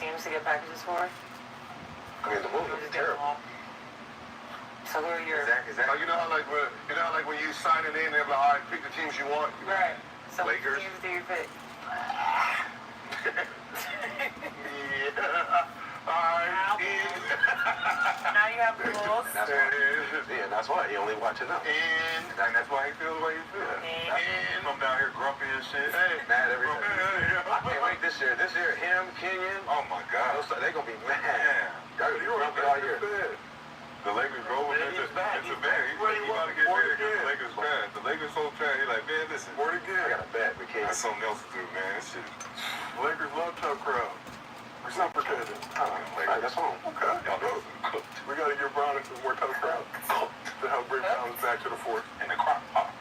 teams to get packages for? I mean, the movie was terrible. So who are your... Exactly. Oh, you know how when you sign it in, they're like, all right, pick the teams you want. Right. So Lakers. what teams do you pick? Now you have rules. That's why he only watching up. And that's why he feels the way he feels. And I'm down here grumpy and shit. Hey, mad every time. I can't wait this year. This year, him, Kenyon. Oh my God. They're gonna be mad. Y'all gonna be grumpy all year. The Lakers go with it. It's a bad. He about to get married because the Lakers bad. The Lakers so bad. He's like, man, listen. Word again. I got a bet. We can't. That's something else to do, man. This shit. Lakers love tough crowd. Reciprocated. That's home. Okay. Y'all know. We got to give Brown some more tough crowd to help bring balance back to the fourth. And the crock pot.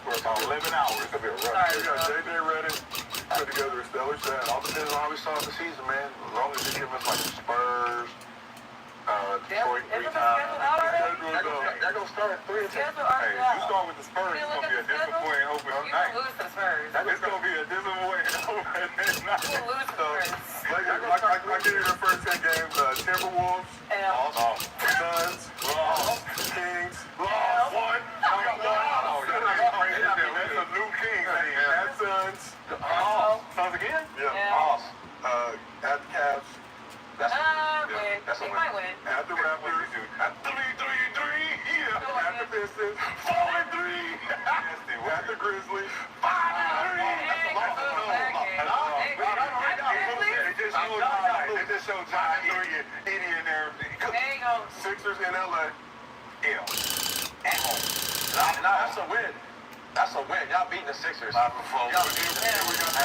For about 11 hours. It'll be a rush. We got J.J. Redick put together a stellar set. All depends on how we start the season, man. As long as they give us like the Spurs, Detroit 3 times. They're going to start at 3 o'clock. Hey, if you start with the Spurs, it's going to be a disappointing opening night. Lose to the Spurs. It's going to be a disappointing opening night. We'll lose to the Spurs. I give you the first 10 games. Timberwolves, Suns, Kings, one. That's a new King. At Suns. Suns again? Yeah. At the Cavs. They might win. At the Raptors. At 3-3-3. Yeah. At the Pistons. 4-3. At the Grizzlies. 5-3. They just showed John Henry, Indian there. There you go. Sixers in LA. At home. No, that's a win. That's a win. Y'all beating the Sixers. 5-4. We got the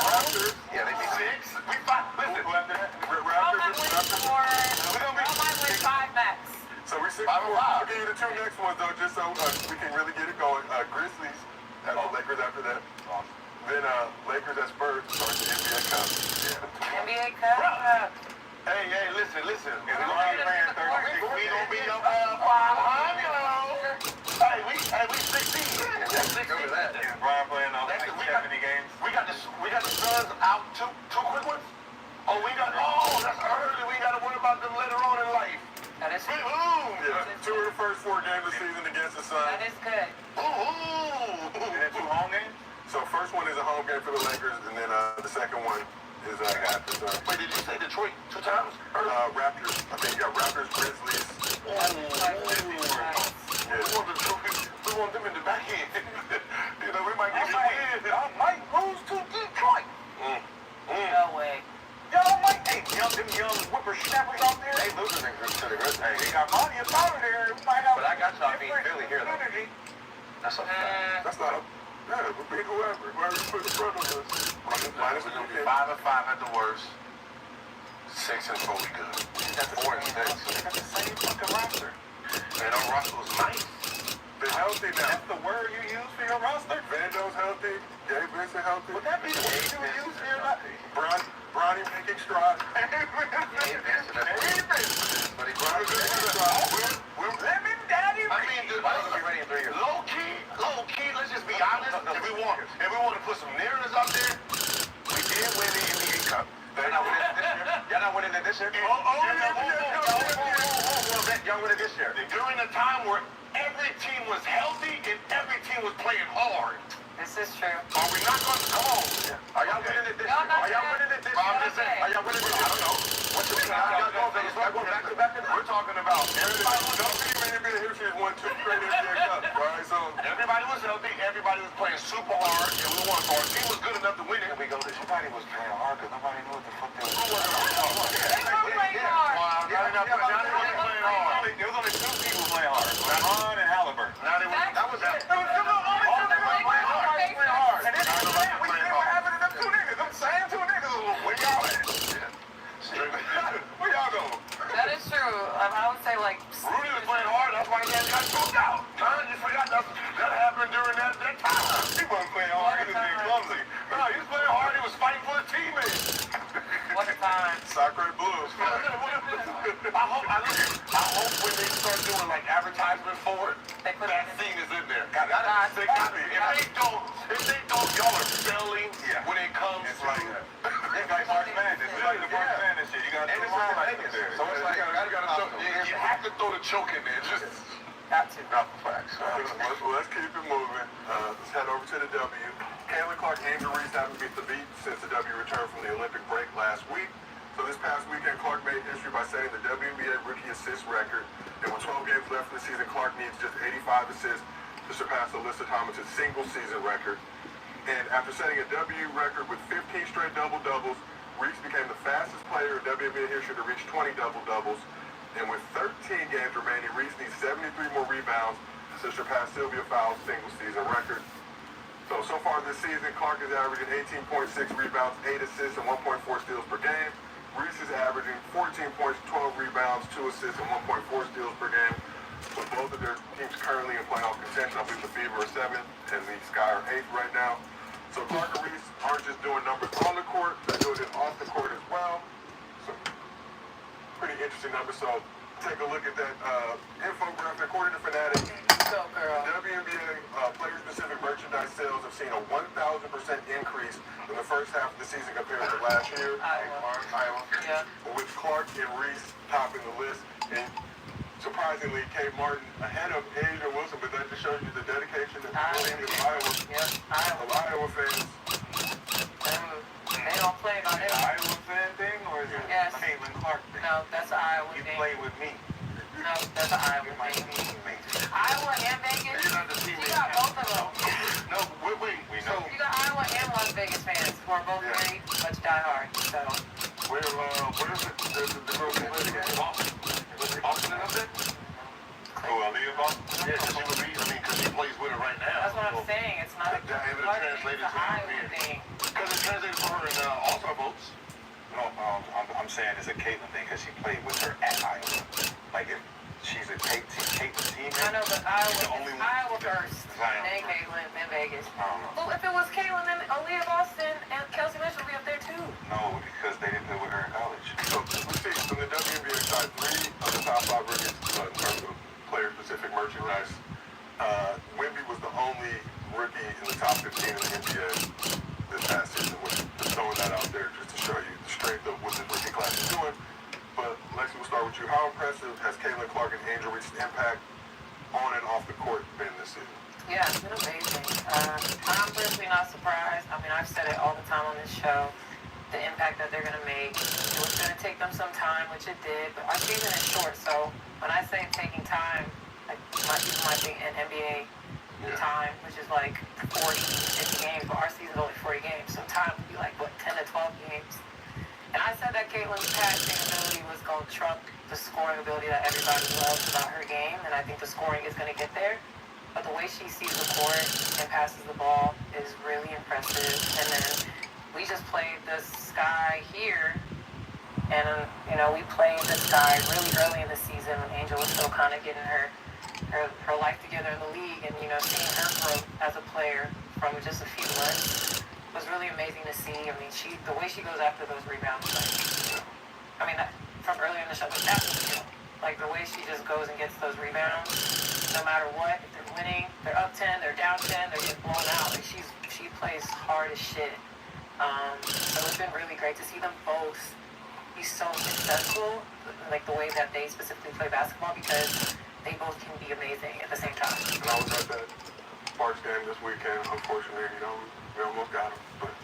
Raptors. Yeah, they beat 6. We 5. Listen, Raptors. Y'all might win 5 max. So we're 6-4. I'll give you the 2 next ones, though, just so we can really get it going. Grizzlies. That's the Lakers after that. Then Lakers at Spurs starts the NBA Cup. NBA Cup. Hey, listen. If we're going to be playing 36, we going to be up 500. Hey, we 16. That's 16. Brian playing on like 70 games. We got the Suns out 2 quick ones. That's early. We got to worry about them later on in life. That is good. Yeah, 2 of the first 4 games of the season against the Suns. That is good. And 2 home games? So first one is a home game for the Lakers, and then the second one is after the... Wait, did you say Detroit 2 times? Raptors. I think you got Raptors, Grizzlies. We want them in the back end. We might get some win. I might lose to Detroit. No way. Y'all might. Hey, them young whippersnappers out there. They losing to the rest. Hey, they got money up out of there. But I got y'all beat Philly here, though. That's a fact. That's not a... Yeah, we'll beat whoever you put in front of us. Minus 5-5 at the worst. 6-4 we good. That's 4-6. They got the same fucking roster. And our roster was nice. They're healthy now. That's the word you use for your roster? Vando's healthy. Gabe Vincent healthy. Would that be the word you use for your roster? Bronny making strides. Gabe Vincent. But he's making strides. I mean, dude, be ready in 3 years. Low key, let's just be honest. If we want to put some narratives out there, we did win the NBA Cup. Y'all not winning it this year? Y'all winning this year. During a time where every team was healthy and every team was playing hard. This is true. Are we not going to come on? Are y'all winning it this year? Are y'all winning it this year? I'm just saying. Are y'all winning it this year? I don't know. What you mean? Y'all going back to back? We're talking about everybody was healthy. NBA history has won 2 straight NBA Cups, right? So everybody was healthy. Everybody was playing super hard, and we won. So our team was good enough to win it. And we go, nobody was playing hard because nobody knew what the fuck they were doing. They were playing hard. There was only 2 people playing hard. Ron and Halliburton. That was it. And then what happened to them 2 niggas? Them same 2 niggas. Where y'all at? Where y'all go? That is true. I would say like... Rudy was playing hard. That's why he got choked out. You forgot that happened during that time. He wasn't playing hard. He was being clumsy. No, he was playing hard. He was fighting for his teammates. What a time. Sacre Blues. I hope when they start doing like advertisement for it, that scene is in there. If they don't, y'all are failing when it comes to... And it's in Vegas. So it's like, you have to throw the choke in there. Just Got to. drop the facts. Let's keep it moving. Let's head over to the W. Caitlin Clark and Angel Reese haven't beat the beat since the W returned from the Olympic break last week. So this past weekend, Clark made history by setting the WNBA rookie assist record. And with 12 games left in the season, Clark needs just 85 assists to surpass Alyssa Thomas's single-season record. And after setting a W record with 15 straight double-doubles, Reese became the fastest player in WNBA history to reach 20 double-doubles. And with 13 games remaining, Reese needs 73 more rebounds to surpass Sylvia Fowles' single-season record. So far this season, Clark is averaging 18.6 rebounds, 8 assists, and 1.4 steals per game. Reese is averaging 14 points, 12 rebounds, 2 assists, and 1.4 steals per game. With both of their teams currently in playoff contention, I believe the Fever are 7th and the Sky are 8th right now. So Clark and Reese aren't just doing numbers on the court, they're doing it off the court as well. So pretty interesting numbers. So take a look at that infographic. According to Fanatics, Go, girl. WNBA player-specific merchandise sales have seen a 1,000% increase in the first half of the season compared to last year. Iowa. Yeah. With Clark and Reese topping the list. And surprisingly, Kate Martin ahead of Asia Wilson, but that just shows you the dedication and the team of Iowa. Yeah, Iowa. Of Iowa fans. They don't play about it. Iowa fan thing, or is it Yes. Caitlin Clark thing? No, that's an Iowa thing. Play with me. No, that's an Iowa You're my thing. teammate. Iowa and Vegas. You're not the You teammate. got both of them. No, wait. We know. You got Iowa and Las Vegas fans who are both very much diehard. So. Where's the girl who lives again? Boston. Was it Boston up there? Oh, Aaliyah Boston? Yeah, she would be. I mean, because she plays with her right now. That's what I'm saying. It's not a Clark thing, it's an Iowa thing. Because it translated for her in All-Star votes. No, I'm saying it's a Caitlin thing because she played with her at Iowa. Like if she's a Caitlin teammate. I know, but Iowa only Iowa first. Zion Then first. Caitlin, then Vegas. I don't know. Well, if it was Caitlin, then Aaliyah Boston and Kelsey Mitchell would be up there too. No, because they didn't play with her in college. So we see from the WNBA side, 3 of the top 5 rookies in terms of player-specific merchandise. Wemby was the only rookie in the top 15 in the NBA this past season. Just throwing that out there just to show you the strength of what this rookie class is doing. But Lexi, we'll start with you. How impressive has Caitlin Clark and Angel Reese's impact on and off the court been this season? Yeah, it's been amazing. I'm personally not surprised. I mean, I've said it all the time on this show. The impact that they're going to make. It was going to take them some time, which it did. But our season is short, so when I say taking time, like people might think in NBA time, which is like 40, 50 games, but our season's only 40 games. So time would be like, what, 10 to 12 games. And I said that Caitlin's passing ability was going to trump the scoring ability that everybody loves about her game, and I think the scoring is going to get there. But the way she sees the court and passes the ball is really impressive. And then we just played the Sky here, and we played the Sky really early in the season when Angel was still kind of getting her life together in the league, and seeing her growth as a player from just a few months was really amazing to see. I mean, the way she goes after those rebounds, from earlier in the show, but that's the skill. Like the way she just goes and gets those rebounds, no matter what. If they're winning, they're up 10, they're down 10, they're getting blown out. Like she plays hard as shit. So it's been really great to see them both be so successful, like the way that they specifically play basketball, because they both can be amazing at the same time. And I was at that Sparks game this weekend. Unfortunately, we almost got him. But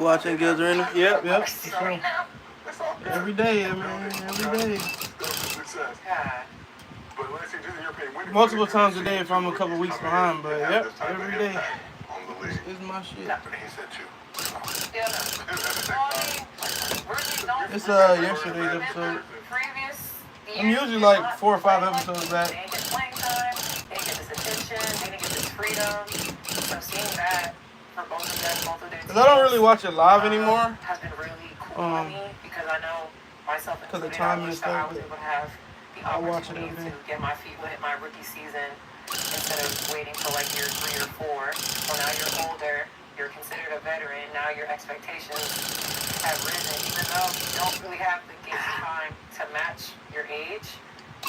Watching Gil's Arena? Yep. it's all good. Every day, man. Every day. Still some success. God. But let's see, just in your opinion, Multiple times a day if I'm a couple weeks behind, but yep, every day. On the league. It's my shit. He said 2. Yeah, no. Well, I mean, rookies don't. It's yesterday's episode. Previous I'm years, usually they like not 4 or 5 playing like episodes this. back. They didn't get playing time. They didn't get this attention. They didn't get this freedom. So seeing that for both of them, both of their teams. Cause I don't really watch it live anymore. Has been really cool for me because I know myself Cause the included, time I and wish that I stuff, was but able to have the I watch it opportunity every to day. get my feet wet my rookie season instead of waiting till like year 3 or 4. Well, now you're older, you're considered a veteran, now your expectations have risen, even though you don't really have the game time to match your age.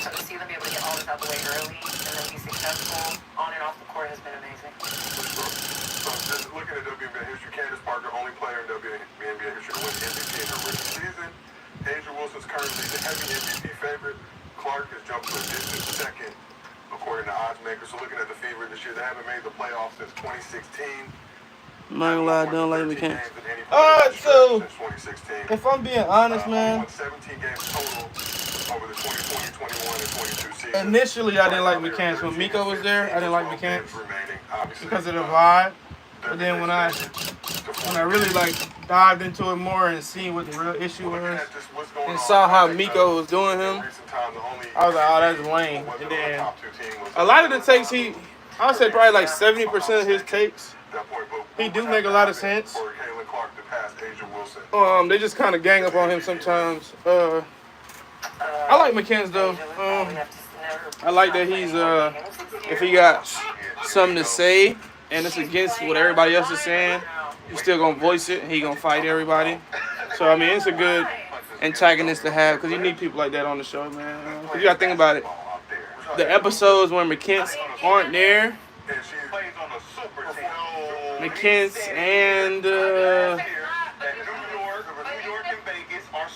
So to see them be able to get all this out the way early and then be successful on and off the court has been amazing. So just looking at WNBA history, Candace Parker, only player in WNBA history to win MVP in her rookie season. record, so looking at the fever this year, they haven't made the playoffs since 2016. I'm not gonna lie, I don't like mechanics. Alright, so if I'm being honest, man, 17 games total over the 2020, 21, and 22 season. initially I didn't like mechanics. When Miko was there, I didn't like mechanics because of the vibe. But then when I really like dived into it more and seen what the real issue was and saw how Miko was doing him, I was like, oh, that's lame. And then a lot of the takes I would say probably like 70% of his takes, he do make a lot of sense. They just kind of gang up on him sometimes. I like mechanics though. I like that he's if he got something to say and it's against what everybody else is saying, he's still gonna voice it and he gonna fight everybody. So I mean, it's a good antagonist to have because you need people like that on the show, man. Cause you gotta think about it. The episodes when McKence aren't there, McKence and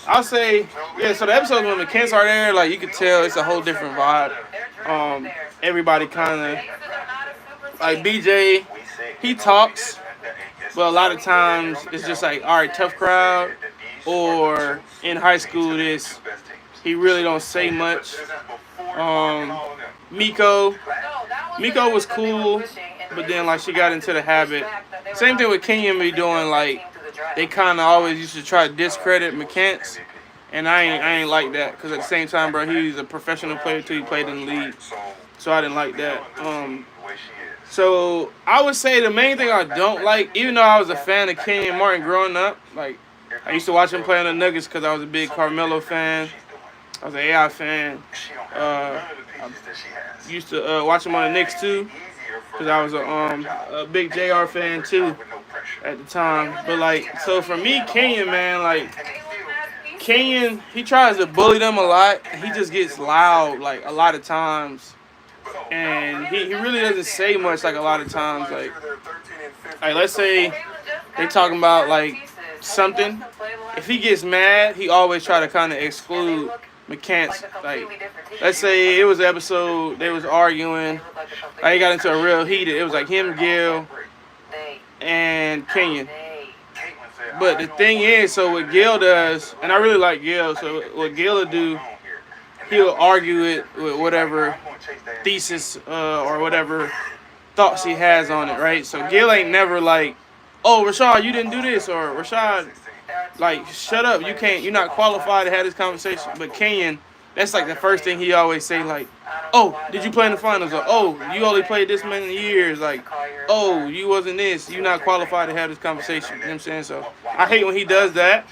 I'll say, yeah, so the episodes when McKence are there, like you could tell it's a whole different vibe. Everybody kind of, like BJ, he talks, but a lot of times it's just like, all right, tough crowd, or in high school he really don't say much. Miko was cool, but then like she got into the habit. Same thing with Kenyon be doing, like they kind of always used to try to discredit McKence, and I ain't like that because at the same time, bro, he's a professional player too. He played in the league, so I didn't like that. So I would say the main thing I don't like, even though I was a fan of Kenyon Martin growing up, like I used to watch him play on the Nuggets because I was a big Carmelo fan. I was an AI fan. I used to watch him on the Knicks too because I was a big JR fan too at the time. But like, so for me, Kenyon, man, like Kenyon, he tries to bully them a lot. He just gets loud like a lot of times, and he really doesn't say much like a lot of times. Like let's say they talking about like something. If he gets mad, he always try to kind of exclude McKence. Like, let's say it was an episode they was arguing. Like, he got into a real heated. It was like him, Gil, and Kenyon. But the thing is, so what Gil does, and I really like Gil, so what Gil will do, he'll argue it with whatever thesis or whatever thoughts he has on it, right? So Gil ain't never like, oh, Rashad, you didn't do this, or Rashad, like, shut up, you're not qualified to have this conversation. But Kenyon, that's like the first thing he always say, like, oh, did you play in the finals? Or, oh, you only played this many years. Like, oh, you wasn't this. You're not qualified to have this conversation. You know what I'm saying? So I hate when he does that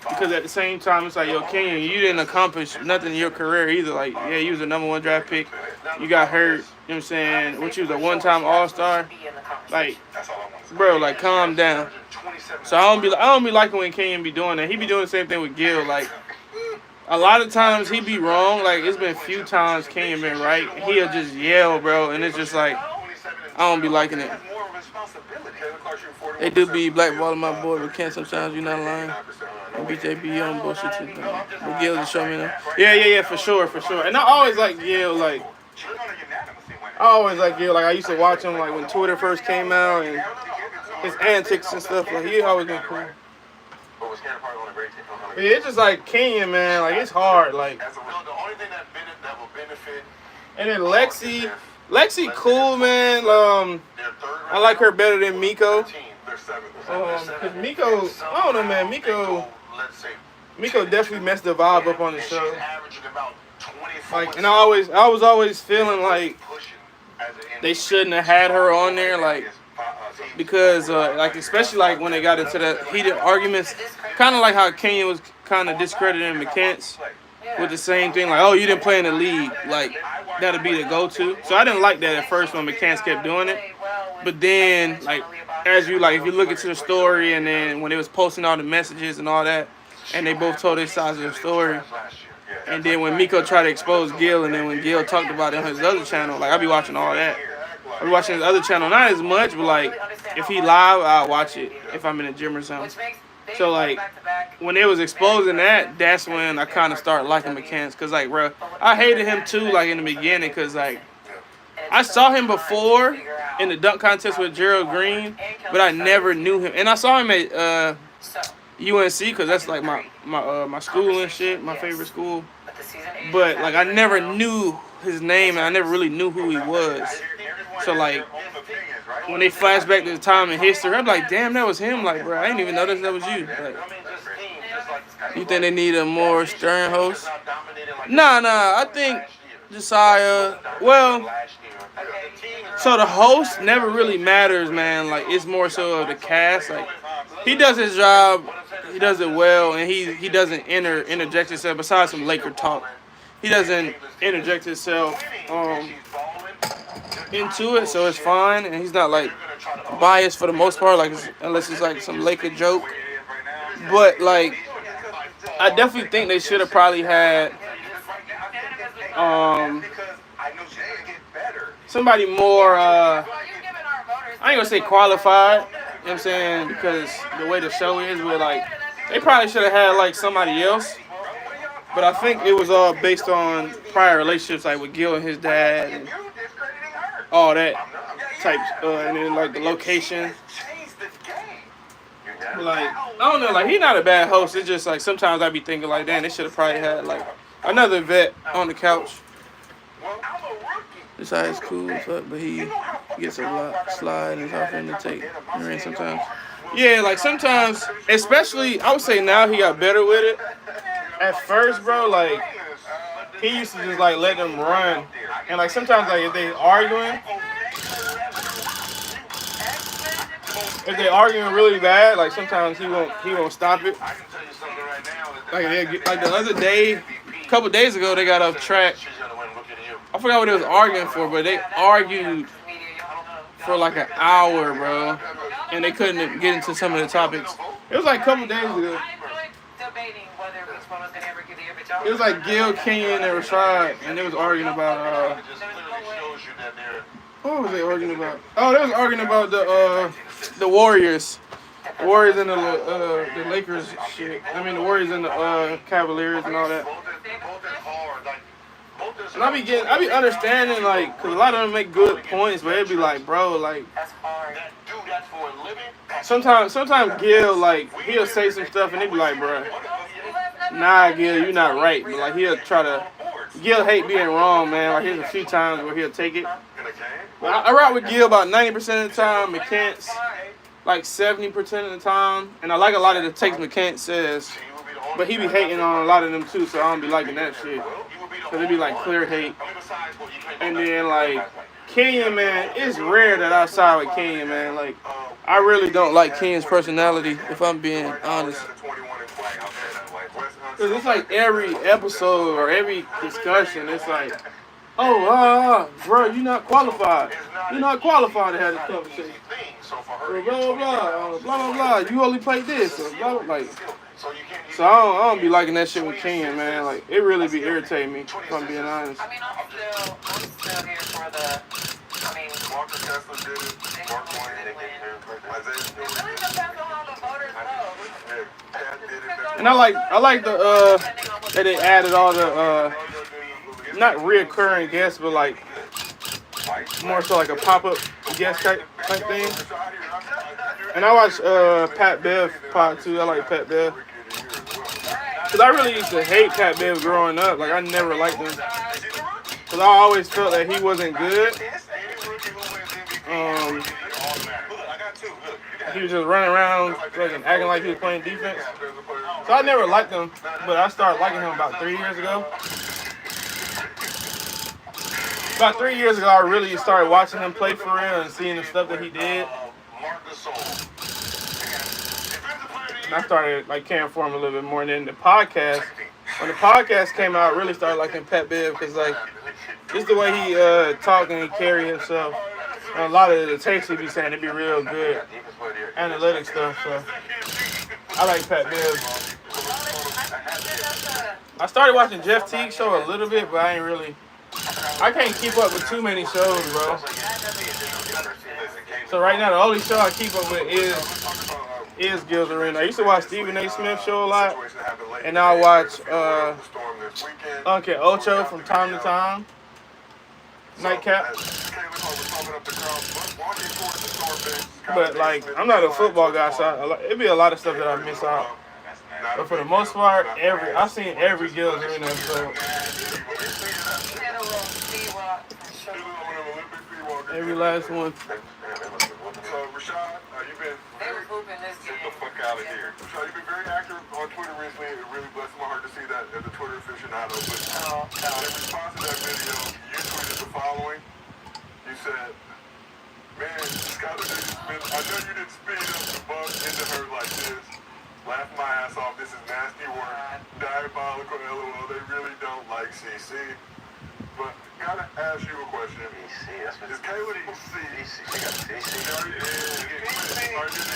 because at the same time, it's like, yo, Kenyon, you didn't accomplish nothing in your career either. Like, yeah, you was a #1 draft pick. You got hurt. You know what I'm saying? Which you was a one-time All-Star. Like, bro, like, calm down. So I don't be liking when Kenyon be doing that. He be doing the same thing with Gil. Like, a lot of times he be wrong. Like, it's been a few times Kenyon been right. He'll just yell, bro, and it's just like, I don't be liking it. They do be blackballing my boy, but can't sometimes, you not lying. And BJ be on bullshit too. But Gil just show me that. Yeah, for sure. And I always like Gil, like, I used to watch him, like, when Twitter first came out, and his antics and stuff, like, he always been cool. Yeah, it's just like Kenyon, man, like, it's hard, like. And then Lexi cool, man. I like her better than Miko. Cause Miko, I don't know, man, Miko definitely messed the vibe up on the show. Like, and I was always feeling like they shouldn't have had her on there, like, because like, especially like when they got into the heated arguments, kind of like how Kenyon was kind of discrediting McKence with the same thing, like, oh, you didn't play in the league, like, that'll be the go-to. So I didn't like that at first when McKence kept doing it, but then, like, as you, like, if you look into the story, and then when they was posting all the messages and all that, and they both told their sides of the story, and then when Miko tried to expose Gil, and then when Gil talked about it on his other channel, like, I be watching all that. I be watching his other channel, not as much, but, like, if he live, I'll watch it if I'm in the gym or something. So, like, when they was exposing that, that's when I kind of started liking McKence. Because, like, bro, I hated him, too, like, in the beginning. Because, like, I saw him before in the dunk contest with Gerald Green, but I never knew him. And I saw him at UNC because that's like my school and shit, my favorite school. But like I never knew his name and I never really knew who he was. So like when they flash back to the time in history, I'm like, damn, that was him. Like, bro, I didn't even notice that was you. Like, you think they need a more stern host? Nah. I think Josiah. Well, so the host never really matters, man. Like it's more so of the cast. Like he does his job, he does it well, and he doesn't interject himself. Besides some Laker talk, he doesn't interject himself into it, so it's fine. And he's not like biased for the most part, like unless it's like some Laker joke. But like, I definitely think they should have probably had somebody more. I ain't gonna say qualified. You know what I'm saying? Because the way the show is, with like, they probably should have had like somebody else. But I think it was all based on prior relationships, like with Gil and his dad, and all that type, and then like the location. Like, I don't know, like he's not a bad host. It's just like sometimes I be thinking like, damn, they should have probably had like another vet on the couch. This guy's cool as fuck, but he gets a lot slide and it's hard for him to take in sometimes. Yeah, like sometimes, especially I would say now he got better with it. At first, bro, like he used to just like let them run, and like sometimes like if they arguing really bad, like sometimes he won't stop it. Like the other day, a couple days ago, they got off track. I forgot what they was arguing for, but they argued for like an hour, bro, and they couldn't get into some of the topics. It was like a couple days ago. It was like Gil, Kenyon, and Rashad, and they was arguing about what was they arguing about? Oh, they was arguing about the Warriors. The Warriors and the Lakers shit. I mean the Warriors and the Cavaliers and all that. And I be understanding, like, cause a lot of them make good points, but it'd be like, bro, like, sometimes Gil, like, he'll say some stuff and they be like, bro, nah, Gil, you not right, but like he'll try to. Gil hate being wrong, man. Like there's a few times where he'll take it. But I ride with Gil about 90% of the time. McCants like 70% of the time, and I like a lot of the takes McCants says. But he be hating on a lot of them too, so I don't be liking that shit. Cause it be like clear hate. And then like Kenyon, man, it's rare that I side with Kenyon, man. Like I really don't like Kenyon's personality, if I'm being honest. Cause it's like every episode or every discussion, it's like, oh, bro, you not qualified. You're not qualified to have this conversation. Or blah blah blah. You only play this. Or blah blah. Like, so I don't be liking that shit with Kenyon, man. Like it really be irritating me, if I'm being honest. I mean, I'm still here for the. I mean, Walker Kessler did it. Mark Wayne, they get there. It really depends on how the voters vote. And I like the that they added all the not reoccurring guests, but like more so like a pop-up guest type thing. And I watch Pat Bev pod too. I like Pat Bev. Cause I really used to hate Pat Bev growing up. Like I never liked him. Cause I always felt that he wasn't good. He was just running around like, acting like he was playing defense. So I never liked him, but I started liking him about 3 years ago. About 3 years ago, I really started watching him play for real and seeing the stuff that he did. And I started like caring for him a little bit more. And then the podcast, when the podcast came out, I really started liking Pat Bev because like just the way he talk and he carry himself. And a lot of the takes he be saying, it be real good analytic stuff. So I like Pat Bev. I started watching Jeff Teague's show a little bit, but I can't keep up with too many shows, bro. So right now, the only show I keep up with is Gil's Arena. I used to watch Stephen A. Smith's show a lot, and now I watch Uncle Ocho from time to time. nightcap. Caleb was pumping up the crowd, walking towards the store bench. But like, I'm not a football guy, so it'd be a lot of stuff that I miss out. But for the most part, I've seen every Gills Arena episode. Every last one. So, Rashad, you've been They was hooping this get game. the fuck out of here. Rashad, you've been very active on Twitter recently. It really blessed my heart to see that as a Twitter aficionado. But in response to that video, you tweeted the following. You said, man, Skylar didn't spin. I know you didn't speed up the bump into her like this. Laugh my ass off. This is nasty work. Diabolical, LOL. They really don't like CC. But gotta ask you a question. Is Caleb C? She got CC. She already did.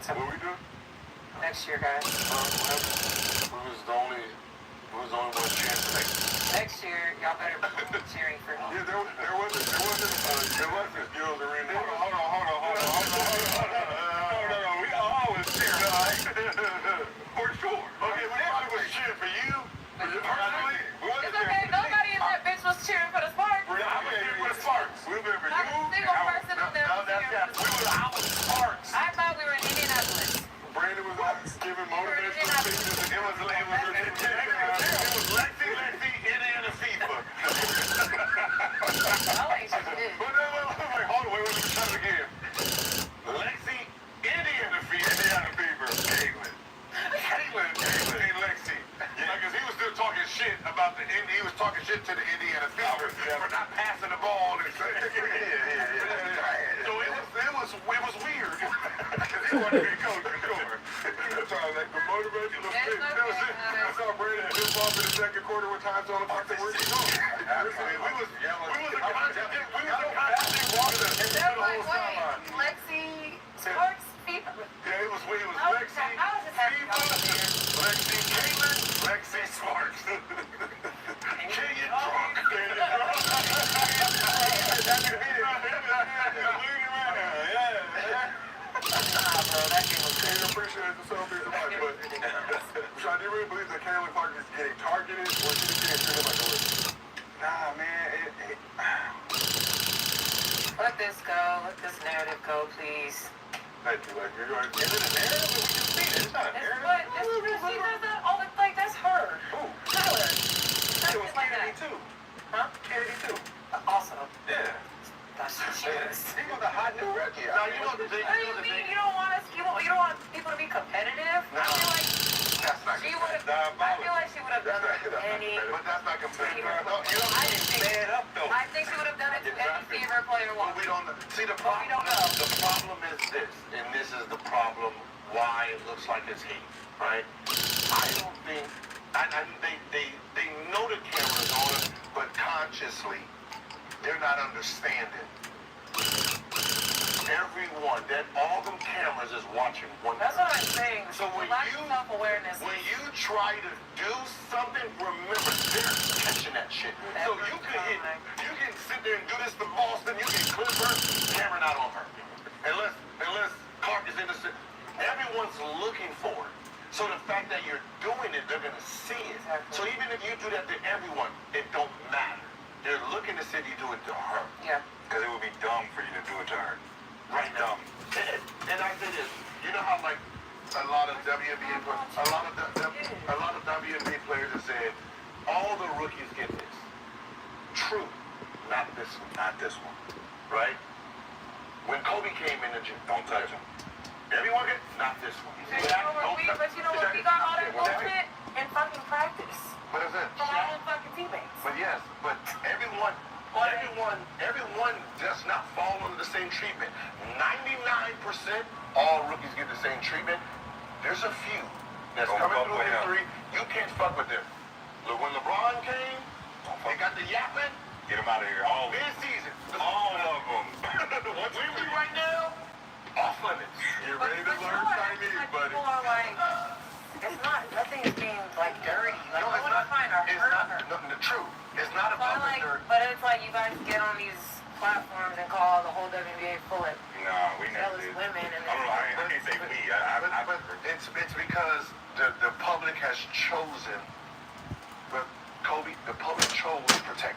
What we do? Next year, guys. Who's the only one cheering? Next year, y'all better be cheering for me. Yeah, there wasn't Gills Arena. Hold on. We always cheer, right? For sure. Okay, we probably was cheering for you. Personally, It's okay. Nobody in that bitch was cheering for the Sparks. I was cheering for the Sparks. We were for Not a you. single person up there was cheering for the Sparks. I was Sparks. I thought we were in Indianapolis. Brandon was giving motivational speeches. It was Lexi, Indiana FIFA. Oh, ain't shit did. But no, hold on, wait, let me try it again. Lexi, Indiana Fever. Caitlin, and Lexi. Yeah, because he was still talking shit about he was talking shit to the Indiana Fever for not passing the ball and saying, So it was weird. Because he wanted to be coach for sure. Like the motivational speech. I saw Brandon jump off in the second quarter with time zone. I said, where's he going? We was Lexi, Sparks, FIFA. Yeah, it was Lexi, I was just happy y'all were there. Lexi, Caitlin, Lexi Sparks. Can you drunk? Nah, bro, that game was I appreciate it so very much, but Rashad, do you really believe that Caitlin Clark is getting targeted, or is she just getting treated like a rookie? Nah, man. Let this go. Let this narrative go, please. Thank you. Like, you're going. Is it a narrative? We can see it. It's not a It's narrative. what? She does that all the like. That's her. Who? Tyler. It was Like Kennedy that. too. Huh? Kennedy too. Also, Yeah. that's she is. He was a hot new rookie. Now you know the thing. What do you mean? You don't want us? You don't want people to be competitive? I feel like That's not she would have. competitive. I feel like she would have done it to any. But that's not competitive. Fever. No, you I just think. man up though. I think she would have done it to any Fever player But once. we don't see the But we don't know. The problem is this, and this is the problem why it looks like it's hate, right? I don't think, they know the camera's on, but consciously, they're not understanding. Everyone, all them cameras is watching one That's what I'm saying. So when lack you- of self-awareness. When you try to do something, remember they're catching that shit. So you can sit there and do this to Boston, you can clip her, camera not on her. Unless Clark is innocent. Everyone's looking for it. So the fact that you're doing it, they're gonna see it. Exactly. So even if you do that to everyone, it don't matter. They're looking to see if you do it to her. Yeah. Because it would be dumb for you to do it to her. Right now. And I say this, you know how like a lot of WNBA players have said, all the rookies get this. True, not this one. Not this one. Right? When Kobe came in the gym, don't touch him. Everyone get, not this one. But you know what? We got all that bullshit in fucking practice But is it? from our own fucking teammates. But yes, but everyone does not fall under the same treatment. 99% all rookies get the same treatment. There's a few that's Don't coming fuck through with him. history. You can't fuck with them. Look, when LeBron came, they got the yapping. Get him out of here. All of them. Mid-season. All of them. What we be right now, off limits. You're But ready to learn Chinese, buddy. people are like, it's not, nothing is being like dirty. Like, No, I it's want to not. find her, It's hurt not. her. No, the truth. It's not But about like, the dirt. but it's like you guys get on these platforms and call the whole WNBA full of Nah, we never jealous did. women. And I don't know. I can't say we. But it's because the public has chosen. But Kobe, the public chose to protect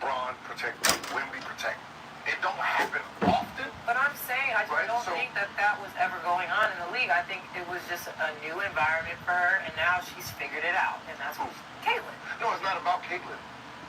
Braun, protect Wemby, protect. It don't happen often. But I'm saying I just Right, don't so- think that was ever going on in the league. I think it was just a new environment for her, and now she's figured it out, and that's what Caitlyn. No, it's not about Caitlyn.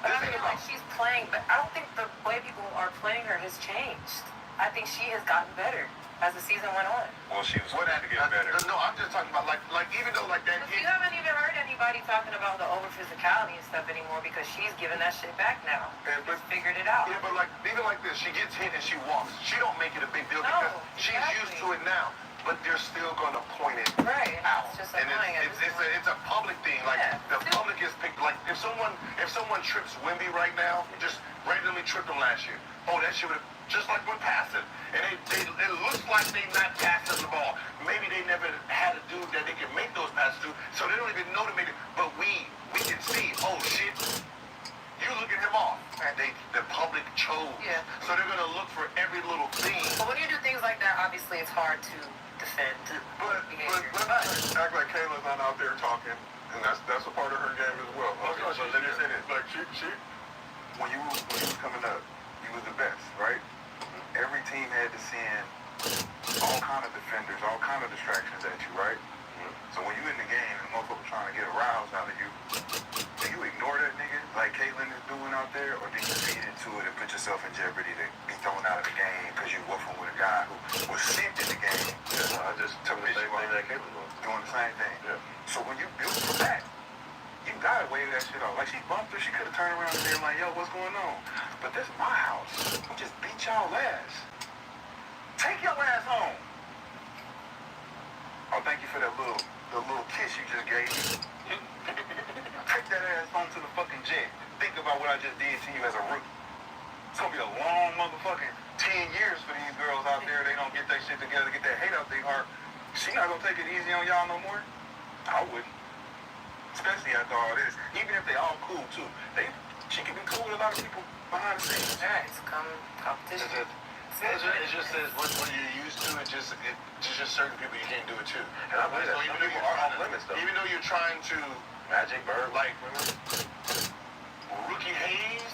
But I This ain't feel like about. she's playing, but I don't think the way people are playing her has changed. I think she has gotten better as the season went on. Well, she was What supposed to get better. No, I'm just talking about like even though like that But hit. you haven't even heard anybody talking about the over physicality and stuff anymore because she's giving that shit back now. Yeah, but- She's figured it out. Yeah, but like even like this, she gets hit and she walks. She don't make it a big deal No, because she's exactly. used to it now. But they're still gonna point it Right, and out. it's just And annoying at this point. it's a public thing. Like Yeah. the public is picked. Like if someone trips Wemby right now, just randomly tripped him last year. Oh, that shit would have just like when passing. And it looks like they not passing the ball. Maybe they never had a dude that they can make those passes to, so they don't even know to make it. But we can see. Oh shit. You looking him off. And the public chose. Yeah. So they're gonna look for every little thing. But when you do things like that, obviously it's hard to defend But behavior. let's act like Kayla's not out there talking, and that's a part of her game as well. Okay, so let me say this: like she, when you was coming up, you was the best, right? Every team had to send all kind of defenders, all kind of distractions at you, right? So when you in the game and motherfuckers trying to get aroused out of you, do you ignore that nigga like Caitlyn is doing out there, or do you feed into it and put yourself in jeopardy to be thrown out of the game because you woofing with a guy who was sent in the game? Yeah, I just took the same thing that Caitlyn was doing the same thing. Yeah. So when you build for that, you gotta wave that shit off. Like she bumped her, she could have turned around and been like, "Yo, what's going on?" But this is my house. I just beat y'all ass. Take your ass home. Oh, thank you for the little kiss you just gave me. Take that ass home to the fucking jet. Think about what I just did to you as a rookie. It's gonna be a long motherfucking 10 years for these girls out there. They don't get their shit together, get that hate out their heart. She not gonna take it easy on y'all no more? I wouldn't. Especially after all this. Even if they all cool too. She can be cool with a lot of people behind the scenes. Yeah, it's competition. It's just that what you're used to, it's just certain people you can't do it to. And I believe that Some people are off limits though. Even though you're trying to Magic Bird, like Rookie Hayes,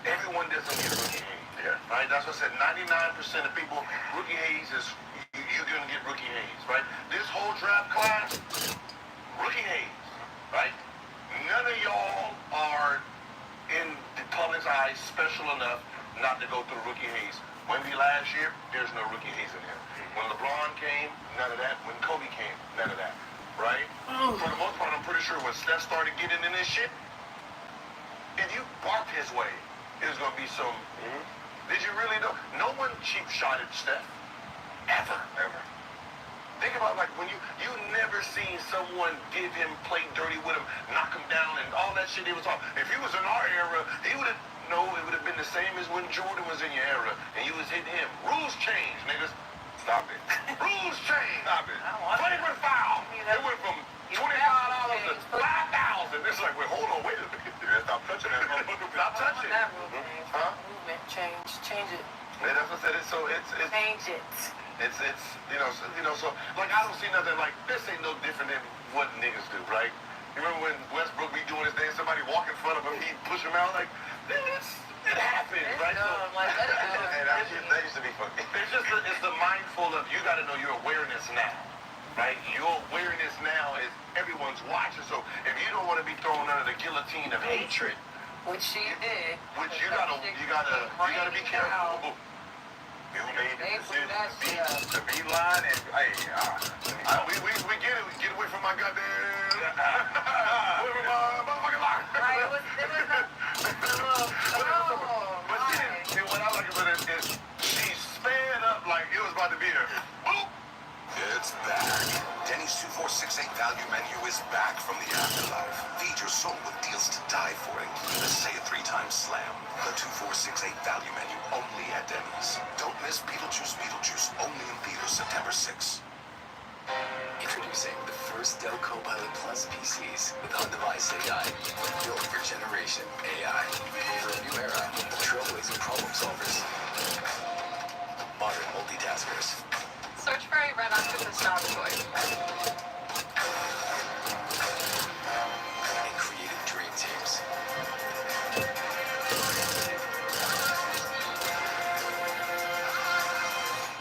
everyone doesn't get Rookie Hayes. Yeah. Right? That's what I said. 99% of people, Rookie Hayes is you're gonna get Rookie Hayes, right? This whole draft class, Rookie Hayes, right? None of y'all are in the public's eyes special enough not to go through Rookie Hayes. Wemby last year, there's no Rookie Hayes in here. When LeBron came, none of that. When Kobe came, none of that. Right? For the most part, I'm pretty sure when Steph started getting in this shit, if you barked his way, it was going to be some... Did you really know? No one cheap shot at Steph. Ever. Think about like when you never seen someone give him, play dirty with him, knock him down and all that shit they was talking. If he was in our era, he would have... No, it would have been the same as when Jordan was in your era and you was hitting him. Rules changed, niggas. Stop it. Rules changed. Stop it. Flagrant foul. It went from $25 to $5,000. It's like, wait, hold on, wait a minute. Stop touching that motherfucker. Stop touching it. That movement, Huh? movement change it. Yeah, that's what I said. It's Change it. so like I don't see nothing like this ain't no different than what niggas do, right? You remember when Westbrook be doing his thing, somebody walk in front of him, he push him out like it happens, right? Dumb, like, let it go. and that used to be funny. It's the mindful of you got to know your awareness now, right? Your awareness now is everyone's watching. So if you don't want to be thrown under the guillotine of hatred, Which she did. which you gotta be careful. You made the They put decision that shit up. to be lying and we get it. Get away from my goddamn away from my motherfucking line. Right, it was But what I like about it is she sped up like it was about to be a boop. It's back. Denny's 2468 value menu is back from the afterlife. Feed your soul with deals to die for, including the Say It 3 Times Slam. The 2468 value menu only at Denny's. Don't miss Beetlejuice only in theaters September 6th. Introducing Introducing the first Dell Copilot Plus PCs with on-device AI, built for Generation AI. For a new era, the trailblazing problem solvers, modern multitaskers. Search for a red octopus dog toy. And creative dream teams.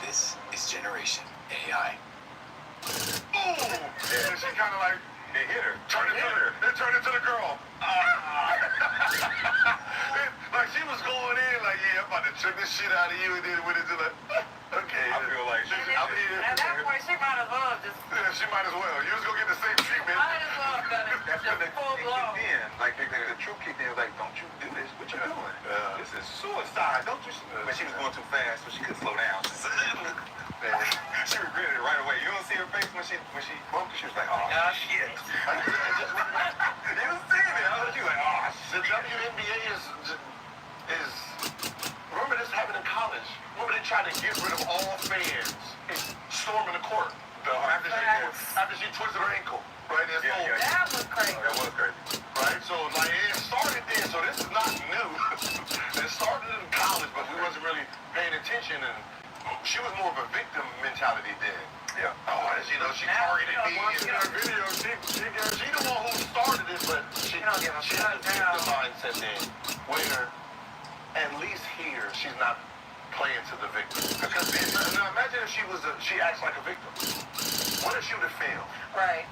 This is Generation AI. Boom! And she kind of like, it hit her. It turned into the girl. Like she was going in like, yeah, I'm about to check this shit out of you, and then went into the, okay. I feel like At that point, she might as well just. Yeah, she might as well. You was gonna get the same treatment. Might as well have done it. That's when the Full kicked blow. in. Like the truth kicked in. Like, don't you do this? What you doing? This is suicide. Don't you? But she was going too fast, so she couldn't slow down. She regretted it right away. You don't see her face when she bumped it. She was like, oh shit. You was seeing it. I was like, oh The shit. WNBA is. Remember this happened in college? Remember they tried to get rid of all fans storming the court after she twisted her ankle, right? That was crazy. That was crazy. Right? So like it started then. So this is not new. It started in college, but we wasn't really paying attention, and she was more of a victim mentality then. Yeah. Oh, as you know, she targeted me in her video. She the one who started this, but she don't give a has fuck a victim mindset then, where at least here she's not playing to the victim. Because now imagine if she acts like a victim. What if she would have failed? Right.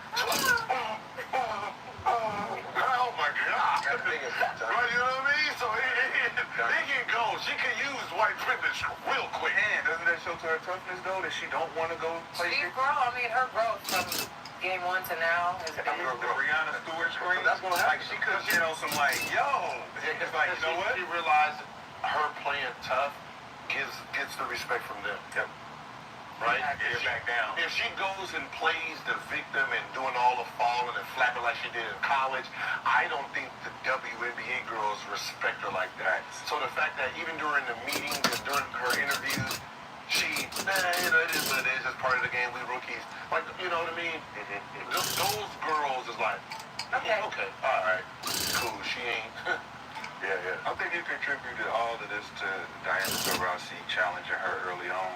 Oh my God. Right, you know what I mean? So it can go. She can use white privilege real quick. And doesn't that show to her toughness though that she don't want to go play? She's grown. I mean, her growth from game 1 to now has been. The Brianna Stewart screen. That's gonna happen. Like she could get on some like, yo. It's like, you know what? She realized her playing tough gets the respect from them. Yep. Right? Get back down. If she goes and plays the victim and doing all the falling and flapping like she did in college, I don't think the WNBA girls respect her like that. So the fact that even during the meetings and during her interviews, she, it is what it is. It's part of the game. We rookies. Like, you know what I mean? Those girls is like, okay, all right, cool. She ain't. Yeah. I think you contributed all of this to Diana Taurasi challenging her early on.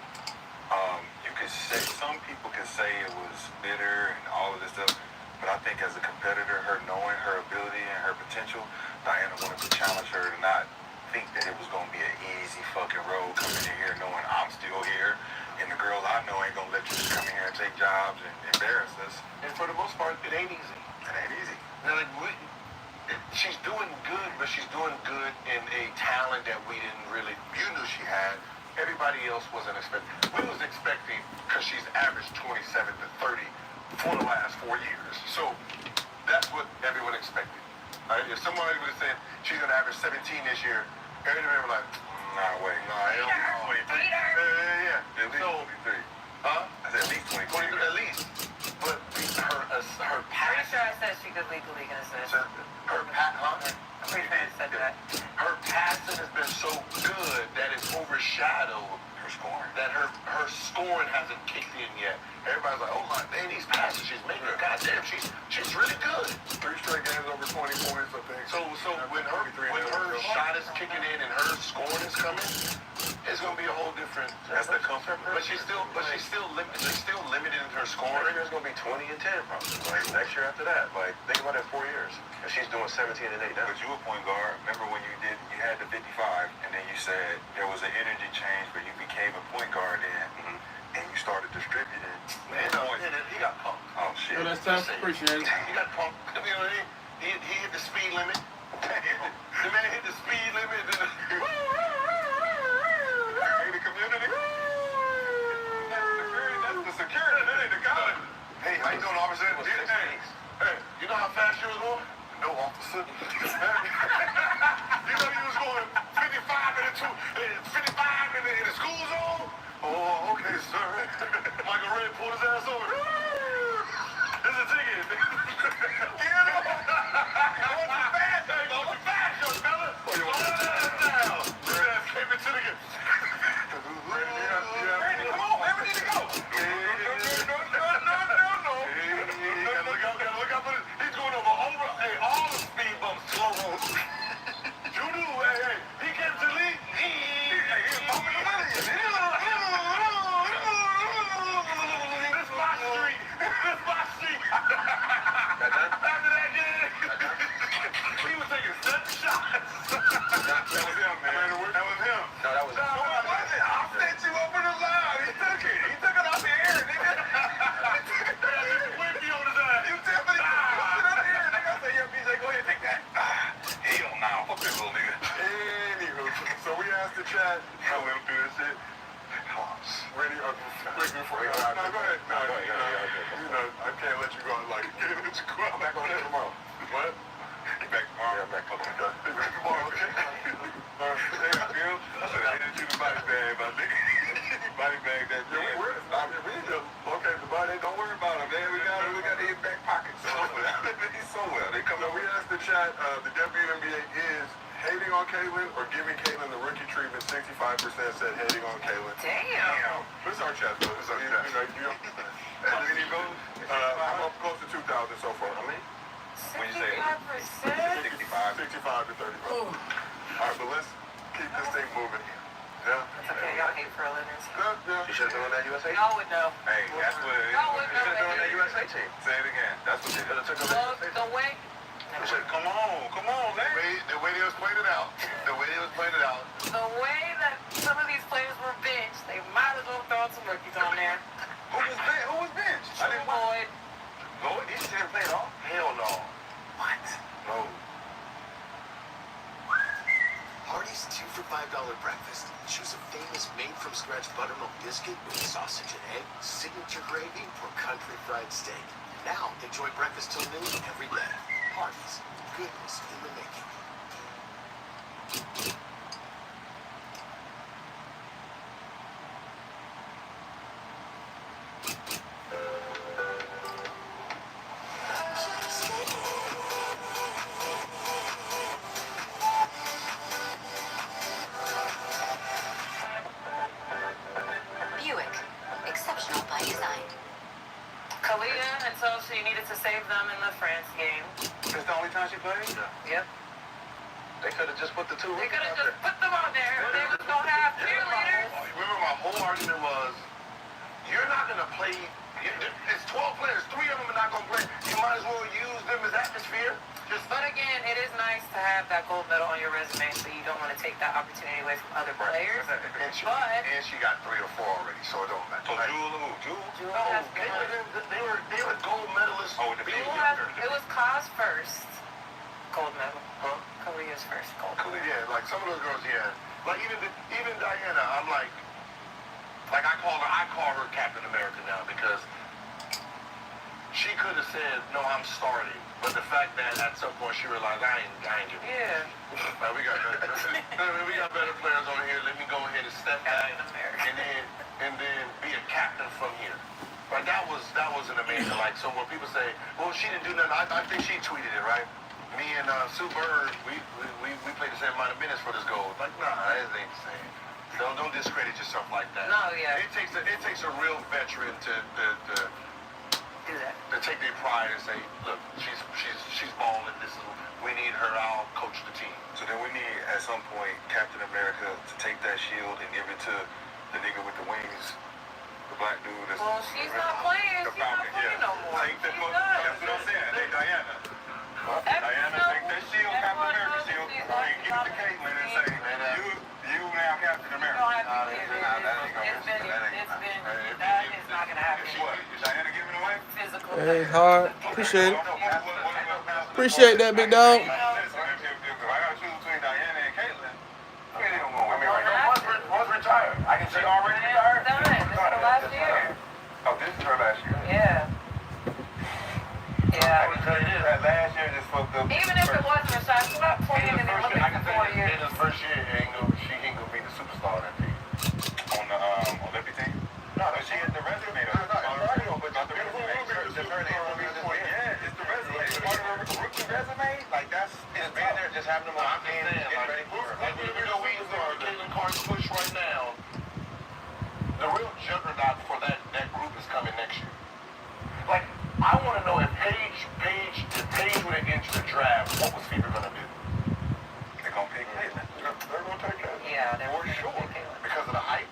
You could say, some people could say it was bitter and all of this stuff, but I think as a competitor, her knowing her ability and her potential, Diana wanted to challenge her to not think that it was going to be an easy fucking road coming in here knowing I'm still here, and the girls I know ain't going to let you just come in here and take jobs and embarrass us. And for the most part, it ain't easy. It ain't easy. Now, like, she's doing good, but she's doing good in a talent that we didn't really, you knew she had. Everybody else wasn't expecting. We was expecting, because she's averaged 27 to 30 for the last 4 years. So that's what everyone expected. Right? If somebody would have said she's going to average 17 this year, everybody would be like, Nah, wait. nah, it'll be 23. Yeah. At least So, 23. huh? I said at least 23. 23 at least. But her Pretty sure passing, I said she could legally assist. huh? I'm pretty sure I said that. Her passing has been so good that it's overshadowed Her scoring. that her scoring hasn't kicked in yet. Everybody's like, oh my, man, these passes she's making, goddamn, she's really good. 3 straight games over 20 points, I think. So when her shot is kicking in and her scoring is coming, it's gonna be a whole different. That's the comfort. But she's still limited. She's still limited in her I think scoring. there's gonna be 20 and 10 probably. Like next year after that. Like think about that 4 years. And she's doing 17 and 8 now. But you were point guard. Remember when you had the 55 and then you said there was an energy change where you became a point guard then and you started distributing. And he got punked. Oh, Oh shit. that's tough. Appreciate it. He got punked. You know what I mean? He hit the speed limit. The man hit the speed limit. Hey, the community. That's the security. That ain't the gun. Hey, how you doing, officer? Hey, you know how fast you was going? No, officer. You know you was going 55 in the school zone? Oh, okay, sir. Michael Red pulled his ass over. There's a ticket. Get him. Go too fast, hey. Go too fast, young fella. Slow that down. His ass came into the game. Ready, come on, man, we need to go. No. for you. No, go ahead. No, you know, I can't let you go out like, get it, you go out. Back on there tomorrow. What? You back tomorrow? Yeah, back tomorrow. You back tomorrow, okay? Hey, Bill, I said I needed you to body bag, my nigga. Body bag that man. Yeah, we just locate the body. Don't worry about him, man. We got to hit back pockets. He's somewhere. They come up. We asked the chat, the WNBA is hating on Caitlyn or giving Caitlyn the rookie treatment. 65% said hating on Caitlyn. Damn. This is our chat, though. This is our chat. How many votes? I'm up close to 2,000 so far. How many? 65%? 65 to 30 votes. All right, but let's keep this thing moving. Yeah. It's okay, y'all hate for a living. Yeah. You should have done that USA team. Y'all would know. Hey, that's what it is. Y'all would You should have know, done that baby. USA team. Say it again. That's what they could have took Look, away. the way... Come on, man. The way they was playing it out. The way The way that some of these players were benched, they might as well throw some rookies on there. Who was benched? I didn't watch. Boyd. Lloyd, he didn't play at all? Hell no. What? No. Hardee's 2 for $5 breakfast. Choose a famous made-from-scratch buttermilk biscuit with sausage and egg, signature gravy, or country fried steak. Now, enjoy breakfast till noon every day. Hardee's. Goodness in the making. Buick. Exceptional by design. Kalia had told she needed to save them in the France game. That's the only time she played? Yep. They could have just put the two They rookies could have out just there. put them on there. They was going to have cheerleaders. Remember my whole argument was, you're not going to play, it's 12 players, 3 of them are not going to play. You might as well use them as atmosphere. But again, it is nice to have that gold medal on your resume, so you don't want to take that opportunity away from other players. And she But got 3 or 4 already, so it don't matter. So Jewel? Jewel No, has they were gold medalists. Oh, the Jewel has, it was Ka's first gold medal. Huh? Kalia's first gold medal. Yeah, like some of those girls, yeah. Like even Diana, I'm like I call her Captain America now because she could have said, no, I'm starting. But the fact that at some point she realized I ain't doing it. Yeah. Like, we got better players on here. Let me go ahead and step back Captain America. and then be a captain from here. Like that was an amazing. Like so when people say, well, she didn't do nothing, I think she tweeted it, right? Me and Sue Bird, we played the same amount of minutes for this goal. Like, nah, that ain't the same. Don't discredit yourself like that. No, yeah. It takes a real veteran to Do that. take their pride and say, look, she's balling. We need her. I'll coach the team. So then we need at some point Captain America to take that shield and give it to the nigga with the wings, the black dude. Well, she's not playing. She's not playing no more. Take that She's fuck. done. That's what I'm saying. Hey, Diana. Diana, take that shield, Captain America shield, and give it to Caitlyn and say, you now Captain America. You don't have to give it. That is not going to happen. What? Diana giving away? Physical. Hey, hard. Appreciate it. Appreciate that, big dog. Listen, if I gotta choose between Diana and Caitlyn, Caitlyn gonna win me right now. One's retired. I can see already retired. Done. This is the last year. Oh, this is her last year. Yeah. I Yeah. can tell you this, that last year just fucked up. Even if it wasn't a shot, she's not playing in the I Olympics can for tell 4 you, years. in his first year, she ain't gonna be the superstar on that team. On the Olympic team? No, she had the resume though. But the resume, yeah, it's the resume. Part of her rookie resume, like it's been there, just having them on hand, get ready for her. Like we are Caitlyn Carter's push right now. The real juggernaut for that group is coming next year. Like, I want to know if Paige would have entered the draft, what was FIBA gonna do? They're gonna pick Caitlyn. They're gonna take Caitlyn. Yeah, they're For gonna sure. pick Caitlyn. Because of the height.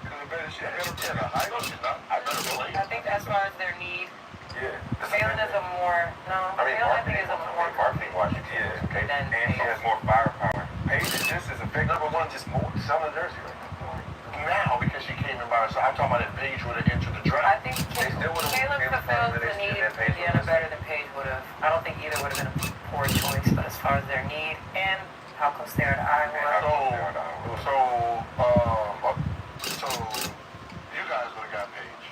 Because of the height. No, she's not. I better play. I think as far as their need, Yeah. Caitlyn is a more, Caitlyn I think is a more marketing wise, yeah. Okay. than And she has more firepower. Paige is just as effective. Number one, just more selling jersey right now because she came in by herself. I'm talking about if Paige would have entered the draft. I think Caitlyn fulfills the need for Indiana better than Paige would have. I don't think either would have been a poor choice, but as far as their need and how close they are to Iowa. So you guys would have got Paige.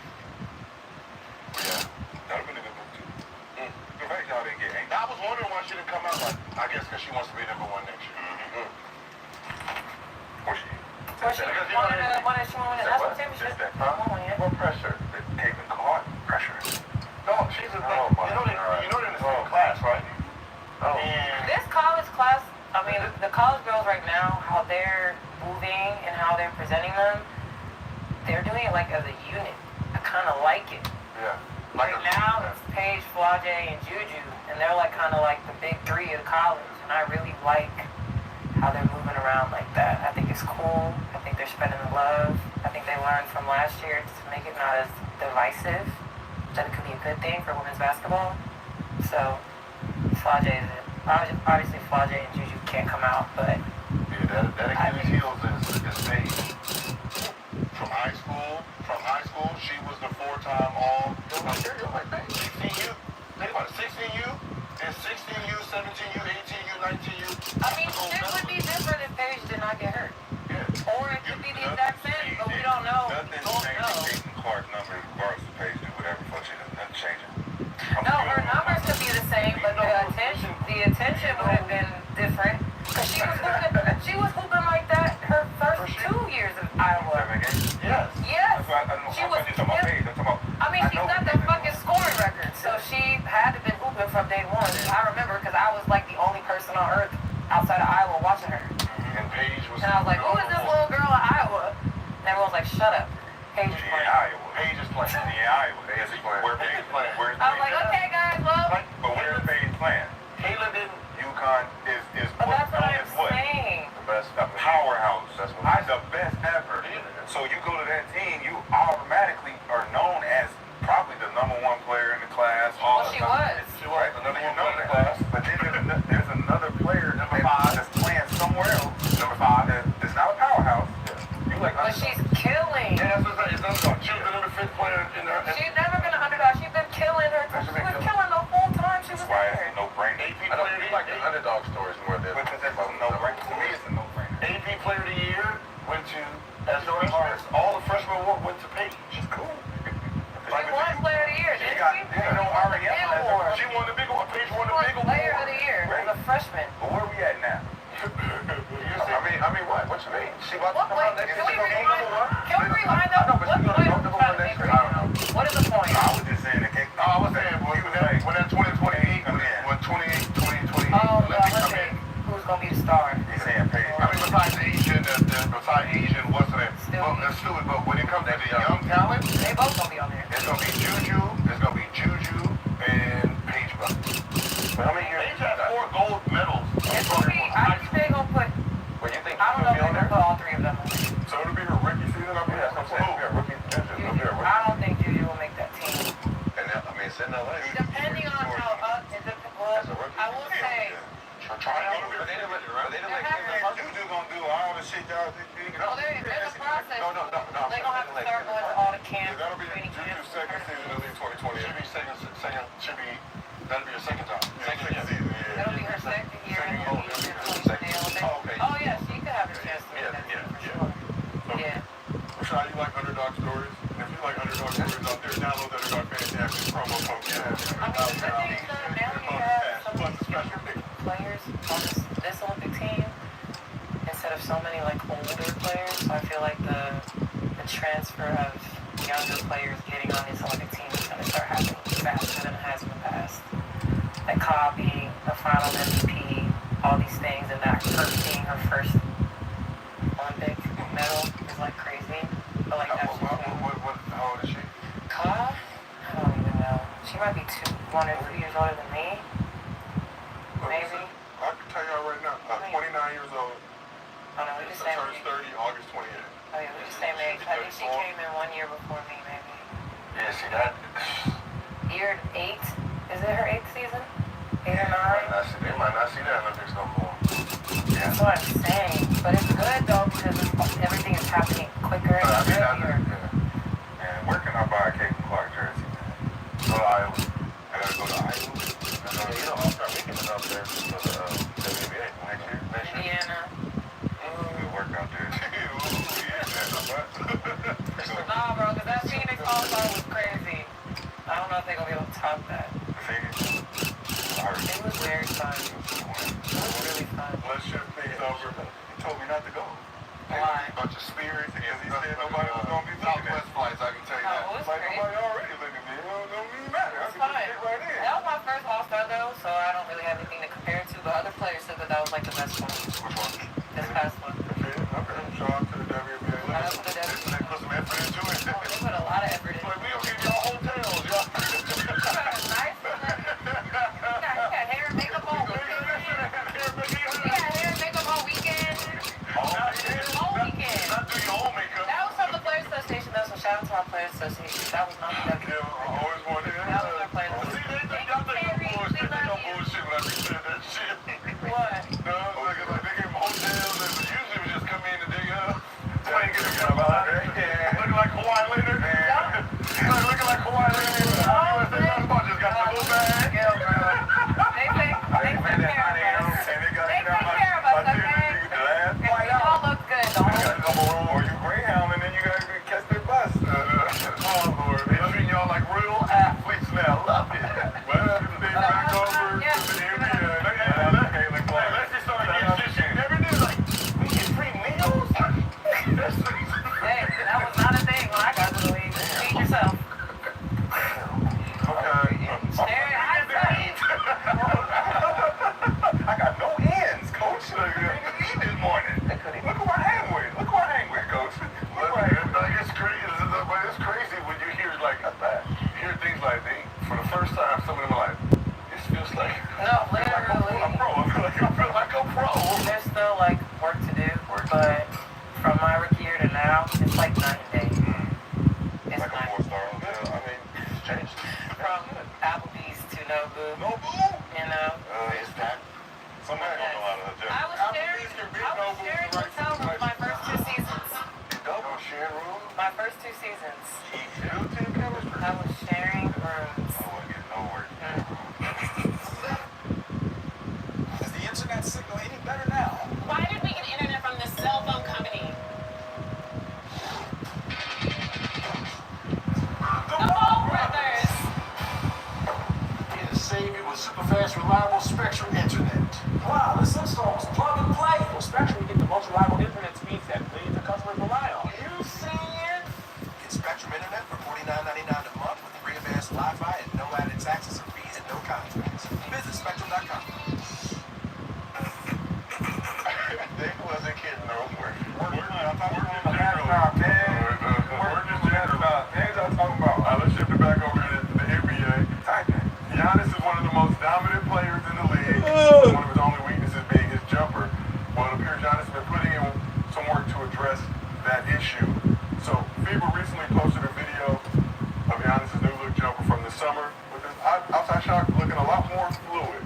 I guess because she wants to be number one next year. Mm-hmm. Where she? Well, she wanted to win the national championship. What pressure? The Caitlin Clark pressure. No, she's a Oh, my you know they're in the same God. class, right? Oh. And This college class, I mean, the college girls right now, how they're moving and how they're presenting them, they're doing it like as a unit. I kind of like it. yeah, Right now, it's Paige, Flage, and Juju, and they're like kind of like the big three of college, and I really like how they're moving around like that. I think it's cool. I think they're spreading the love. I think they learned from last year to make it not as divisive, that it could be a good thing for women's basketball. So, Flage is it. Obviously, Flage and Juju can't come out, but yeah, that Achilles heels is Paige. From high school, she was the 4-time all. You're like that. 16U. Think about it. 16U, and 16U, 17U, 18U, 19U. I mean, shit would be different if Paige did not get hurt. Yeah. Or it could be the exact same, but we don't know. We Nothing don't changing know. Caitlin Clark number, regardless of Paige do whatever fuck she does. Nothing changing. No, her numbers could be the same, but the attention would have been different. Cause she was hooping like that her first 2 years of Iowa. Yes. Yes. That's why I don't know. She I'm was. not talking about Paige. I'm talking about. I mean, she's got the fucking scoring record, so she had to been hooping from day one. I remember because I was like the only person on earth outside of Iowa watching her. And Paige was. And I was like, who is this little girl in Iowa? And everyone was like, shut up. Paige is playing. Iowa. Paige is playing. Iowa. Paige is playing. Where Paige is playing. Where's I was like, okay, guys, well. But where's Paige playing? Caitlin didn't. UConn is But that's what I'm what? saying. The best, a powerhouse. That's what I'm the best ever. So you go to that team, you automatically are known as probably the number one player in the class. Well, she was. She was another one in the class. But then there's another player, number 5, that's playing somewhere else. Number 5, that's not a powerhouse. You like But she's killing. Yeah, that's what it's underdog. She was the number 5th player in her. She's never been an underdog. She's been killing her. She was killing the whole time she was That's why there. it's a no-brainer. AP player of the year. underdog stories more than because that's a no-brainer. To me, it's a no-brainer. AP player of the year went to as all the freshmen went to Paige. She's cool. She won player of the year, didn't she? She won the big one. Paige won the big Player of award. the year as a freshman. But where we at now? I mean, what? What you mean? She about What to come point? out next Can we year. rewind? Can we rewind up? No, but What she's point gonna are go we trying to next make year. right I don't now? know. What is the point? I was just saying that. No, I was saying, well, when that 2028, when 2028, Oh, let me let's come see. in. Who's gonna be the star? He's saying Paige. I mean, besides Asian, wasn't it? Well, that's stupid. But when it comes to the young talent, They both gonna be on there. it's gonna be Juju. It's gonna be Juju and Paige Buckets. But I mean, Paige has 4 gold medals. It's gonna be. I think they gonna put. But you think I don't know if they're gonna put all 3 of them on there. So it'll be her rookie season. I mean, that's what I'm saying. We're a rookie. I don't think Juju will make that team. And I mean, it's in LA. Depending on how up it depends. Well, I will say. But they didn't They're having- Juju gonna do all the shit y'all think. Well, there's a process. No. They're gonna have to start going to all the camps. That'll be training camps. Juju's second season of the 2020. Should be that'll be her second time. Second season, yeah. It'll be her second year in the Olympics. Oh, okay. Oh yeah, she could have a chance to win that team for sure. Yeah. Rashad, you like underdog stories? And if you like underdog stories out there, download the Underdog Fantasy app and promo code. I mean, the good thing is that now you have so many special players on this Olympic team instead of so many like older players. So I feel like the transfer of younger players getting on this Olympic team is going to start happening faster than it has in the past. Like Cobb being the final MVP, all these things, and that her being her first Olympic medal is like crazy. But like that's How old is she? Cobb? I don't even know. She might be 1 or 2 years older than me. Maybe. I can tell y'all right now, 29 years old. Oh no, we just same Turns age. 30 August 28th. Oh yeah, we just same age. I think she came in 1 year before me, maybe. Yeah, see that? Year 8? Is it her 8th season? 8 or 9? They might not see that Olympics no more. That's what I'm saying. But it's good though because everything is happening quicker and earlier. And where can I buy a Caitlin Clark jersey? Go to Iowa. I gotta go to Iowa. You know, All-Star Weekend is up there for the WNBA next year. Indiana. Good work out there. Nah, bro, because that Phoenix All-Star was crazy. I don't know if they're going to be able to top that. Phoenix? It was very fun. have anything to compare it to, but other players said that was like the best one. Which one? This past one. Okay, shout out to the WNBA. Shout out to the WNBA. They put some effort into it. Oh, they put a lot of effort in. Like, we don't give y'all hotels, y'all. Nice. He got hair and makeup all weekend. He got hair and makeup all weekend. All weekend. Not do your own makeup. That was from the Players Association, though, so shout out to our Players Association. That was not the W. Yeah, I always wanted That was our Players See, Association. y'all think I'm bullshit. They think I'm bullshit when I be saying that shit. What? No, like they give them hotels and usually we just come in and dig up. So I ain't getting cut about it. Looking like Kawhi Leonard. Looking like Kawhi Leonard. USA basketball just got the little bag. Yeah, bro. They take care of us. They take care of us, okay? And we all look good, though. Or you Greyhound and then you gotta catch their bus. Oh Lord, they treat y'all like real athletes now. Love it. Well, they back over to the NBA. Hey, let's just start getting shit she never did. Like, we get free meals? Hey, that was not a thing when I got to the league. Feed yourself. I got no ends, coach. I didn't eat this morning. Look who I hang with. Look who I hang with, coach. It's crazy. But it's crazy when you hear things like for the first time, some of them are like, this feels like No, literally. I'm pro. I feel like I'm pro. There's still like work to do, but from my rookie year to now, it's like night and day. It's Like a night. 4-star. Yeah, I mean, it's changed. From Applebee's to Nobu, No boo. you know. It's that. Somebody don't know how to adjust. I was sharing hotel room my first 2 seasons. Double share room. My first 2 seasons. Built-in chemistry. I was sharing rooms. I wouldn't get nowhere. Is the internet signal any better now? Why did we get internet from this cell phone company? The Ball Brothers! Here to save you with super fast, reliable Spectrum internet. Wow, this install is plug and play. With Spectrum, you get the most reliable internet speeds that millions of customers rely on. You seeing? Get Spectrum internet for $49.99 a month with free advanced Wi-Fi and no added taxes or fees and no contracts. Visit Spectrum.com. They wasn't kidding no more. Let's shift it back over to the NBA. Giannis is one of the most dominant players in the league. One of his only weaknesses being his jumper. Well, it appears Giannis has been putting in some work to address that issue. So, FIBA recently posted a video of Giannis' new look jumper from the summer with his outside shot looking a lot more fluid.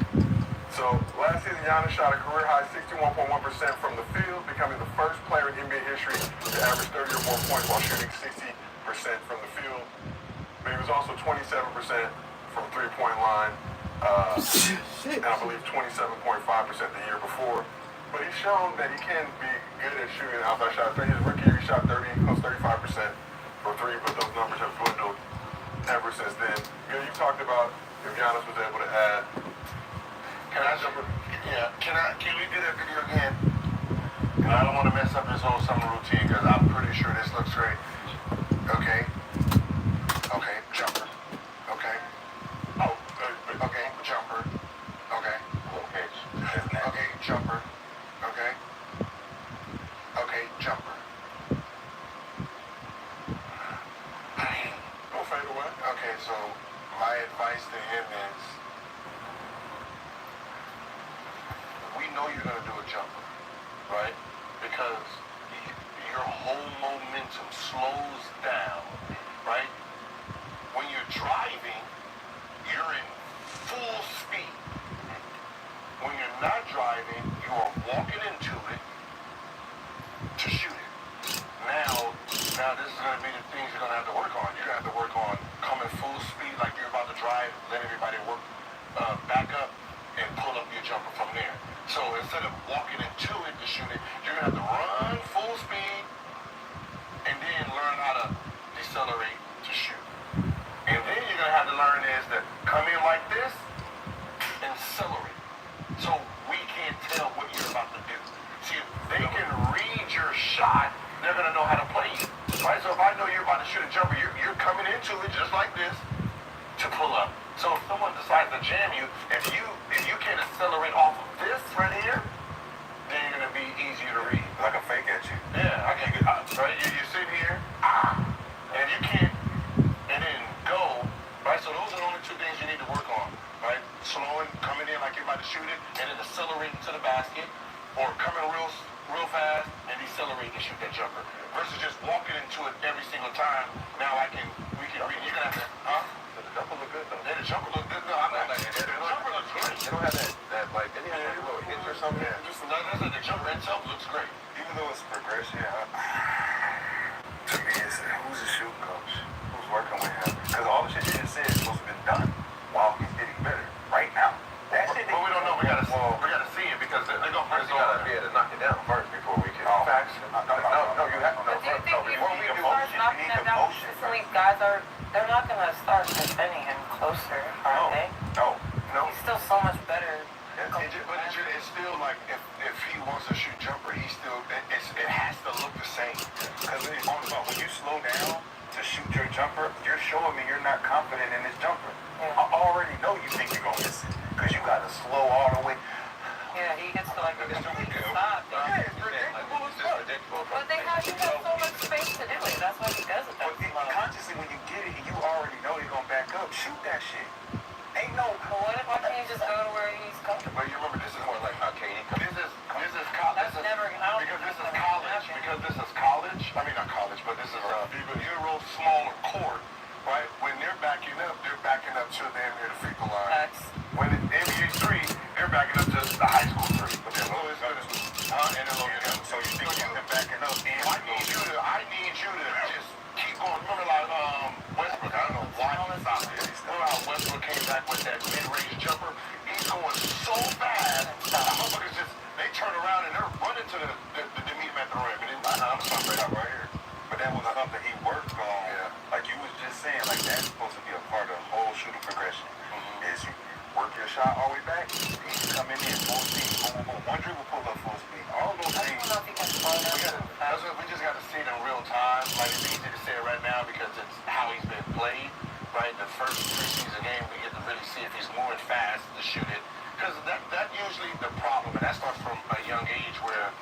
So, last season, Giannis shot a career-high 61.1% from the field, becoming the first player in NBA history to average 30 or more points while shooting 60% from the field. But he was also 27% from three-point line, and I believe 27.5% the year before. But he's shown that he can be good at shooting outside shots. His rookie year, he shot 35% from three, but those numbers have dwindled ever since then. You talked about if Giannis was able to add. Can we do that video again? And I don't want to mess up this whole summer routine because I'm pretty sure this looks great. Okay, jumper. Okay. Oh, okay, jumper. Okay. Okay, jumper. Okay. Okay, jumper. Go fade away. Okay, so my advice to him is, we know you're gonna do a jumper, right? Because your whole momentum slows down, right? When you're driving, you're in full speed. When you're not driving, you are walking into it to shoot it. Now this is gonna be the things you're gonna have to work on. You're gonna have to work on coming full speed like you're about to drive, let everybody work, back up and pull up your jumper from there. So instead of walking into it to shoot it, you're gonna have to run full speed and then learn how to decelerate to shoot. And then you're gonna have to learn is to come in like this and accelerate. So we can't tell what you're about to do. See, if they can read your shot, they're gonna know how to play you. Right? So if I know you're about to shoot a jumper, you're coming into it just like this to pull up. So if someone decides to jam you, if you can't decelerate off of this right here, then you're gonna be easier to read. Like a fake at you. Yeah, I can get right. You sit here, and you can't, and then go, right? So those are the only two things you need to work on, right? Slowing, coming in like you're about to shoot it, and then accelerating to the basket, or coming real fast and decelerating and shoot that jumper. Versus just walking into it every single time. Now we can read. You're gonna have to, The jumper look good though. Yeah, the jumper looks good. No, I'm not. The jumper looks great. They don't have that like any little hinge or something. Yeah, just the jumper itself looks great. Even though it's progression, to me, it's who's the shooting coach? Who's working with him? Because all the shit you just said is supposed to have been done while he's getting better right now. That shit. But we don't know. We gotta see it because they're gonna first gotta be able to knock it down first before we can. Facts. No, you have to. But do you think Before we if can he starts knocking it down consistently, guys they're not gonna start defending him closer, are they? No. He's still so much better. But it's still like if he wants to shoot jumper, it has to look the same. Because when you slow down to shoot your jumper, you're showing me you're not confident in this jumper. Yeah. I already know you think you're gonna miss it because you got to slow all the way. Yeah, he gets to like a complete stop. Yeah, it's predictable as fuck. But you have so much space to do it. That's why he does it. But consciously, when you get it and you already know you're gonna back up, shoot that shit. Ain't no. But why can't you just go to where he's comfortable? But you remember, this is more like how Katie. This is college. That's never gonna happen. Because this is college. Because this is college. I mean, not college, but this is a real smaller court, right? When they're backing up to damn near the free throw line. When in NBA 3, they're backing up to the high school 3. But they're low as and they're low as. So you think you've been backing up? And I need you to just keep going. Remember, like Westbrook. I don't know why he stopped there. Remember how Westbrook came back with that mid-range jumper? He's going so fast. The motherfuckers they turn around and they're running to the meet him at the rim. And then I'm stopping right here. But that was something he worked on. Yeah. Like you was just saying, like that's supposed to be a part of the whole shooting progression. Is you work your shot all the way back, and you come in full speed, boom, boom, boom. One dribble pull up full speed. All those I things. don't know if he can slow down. We just got to see it in real time. Like it's easy to say it right now because it's how he's been played. Right, the first preseason game we get to really see if he's moving fast to shoot it. Because that's usually the problem, and that starts from a young age where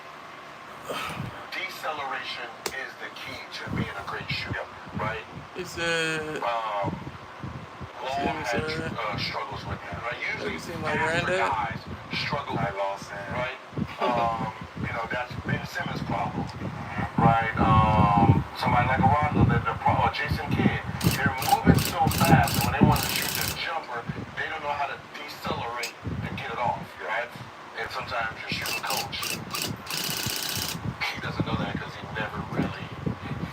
deceleration is the key to being a great shooter. Right. It's Long had struggles with that. Right. Usually, like guys struggle with Lawson. Right. That's Ben Simmons' problem. Right. Somebody like Rondo, or Jason Kidd, they're moving so fast, and when they want to shoot their jumper, they don't know how to decelerate and get it off. Right. And sometimes your shooting coach, he doesn't know that because he never really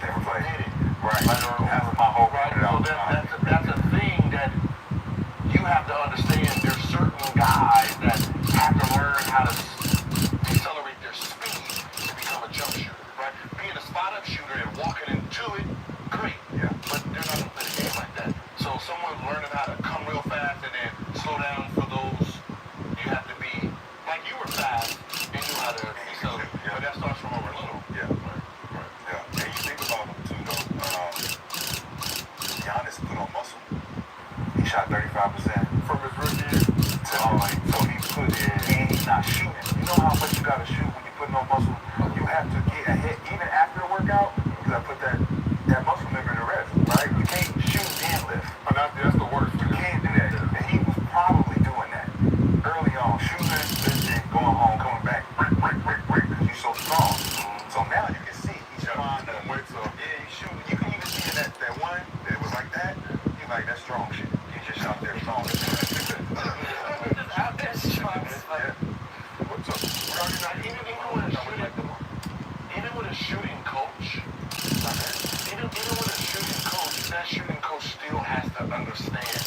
played it. Right. That's my whole right. So that's a thing that you have to understand. There's certain guys that have to learn how to decelerate their speed to become a jump shooter. Right? Being a spot-up shooter and walking into it, great. Yeah. But they're not going to play the game like that. So someone learning how to come real fast and then slow down for those, you have to be like you were fast and knew how to decelerate. But that starts from over little. Yeah. Right. Yeah. And you think about him too, though. Giannis put on muscle. He shot 35% From his rookie year. So he put in, and he's not shooting. You know how much you gotta shoot when you're putting on muscle? You have to get ahead, even after the workout, you gotta put that muscle member to rest, right? You can't shoot and lift. And that's the worst. You can't do that. And he was probably doing that early on, shooting, lifting, going home, coming back, break, because you're so strong. So now you can see he's trying to wait. So yeah, he's shooting. You can even see that one that was like that. You're like, that's strong shit. He's just out there strong. Out there strong. What's up? Even with a shooting coach, that shooting coach still has to understand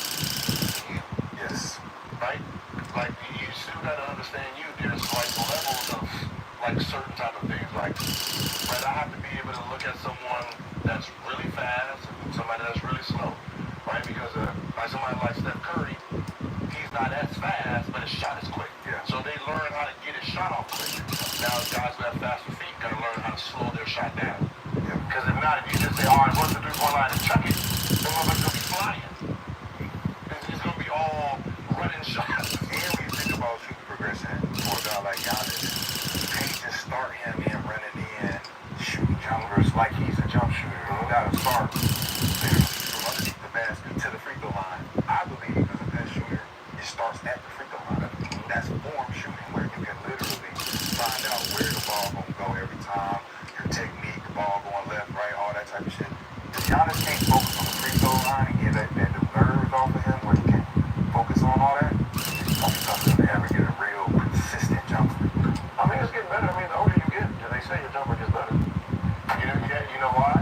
you. Yes. Right? Like you still gotta understand you. There's like levels of like certain type of things. Like, right, I have to be able to look at someone that's really fast and somebody that's really slow. Right? Because like somebody like Steph Curry, he's not as fast, but his shot is quick. Yeah. So they learn how to get his shot off quick. Now guys who have faster feet gotta learn how to slow their shot down. Because if not, if you just say, all right, run the 3-point line and chuck it, the motherfucker's gonna be flying. It's gonna be all running shots. And when you think about shooting starts at the free throw line. That's form shooting where you can literally find out where the ball gonna go every time, your technique, the ball going left, right, all that type of shit. If Giannis can't focus on the free throw line and get that nerves off of him where he can focus on all that, it's gonna be tough to ever get a real consistent jumper. I mean, it's getting better. I mean, the older you get, they say your jumper gets better. You know why?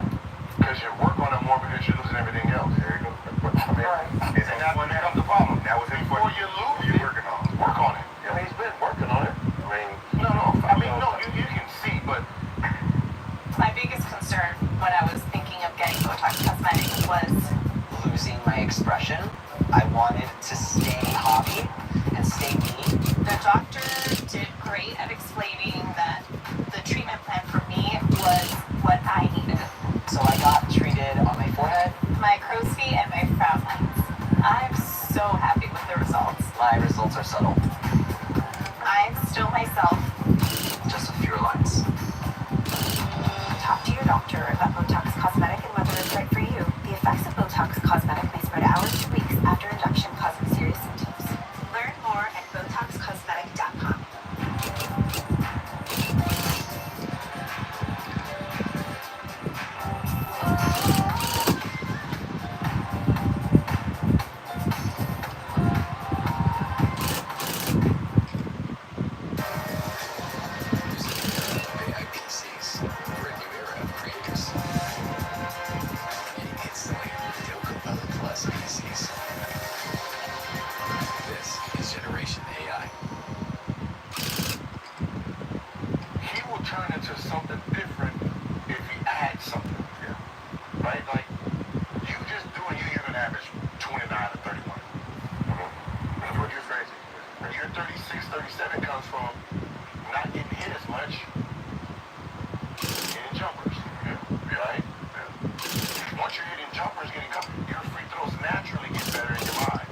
Because you work on it more because you're losing everything else. There you go. I mean, and that's when it becomes a problem. That was before you lose you're it, working on. work on it. I mean, he's been working on it. I mean, you can see, but My biggest concern when I was thinking of getting Botox Cosmetics was losing my expression. I wanted to stay hobby and stay me. the doctor did great at explaining that the treatment plan for me was what I needed. So I got treated on my forehead. My crow's feet and my frown lines. I'm so happy with the results. My results are subtle, I'm still myself. just with fewer lines. Talk to your doctor about Botox Cosmetic and whether it's right for you. The effects of Botox Cosmetic may spread hours to weeks after injection, causing serious symptoms. Learn more at BotoxCosmetic.com. AI PCs for a new era of creators. And instantly, Dell Copilot Plus PCs. This is Generation AI. he will turn into something different if he adds something. Yeah. Right? Like, you just doing you're going to average 29 to 31. Which is crazy. Your 36, 37 comes from not getting hit as much hitting jumpers. Right? Once you're hitting jumpers, your free throws naturally get better in your mind.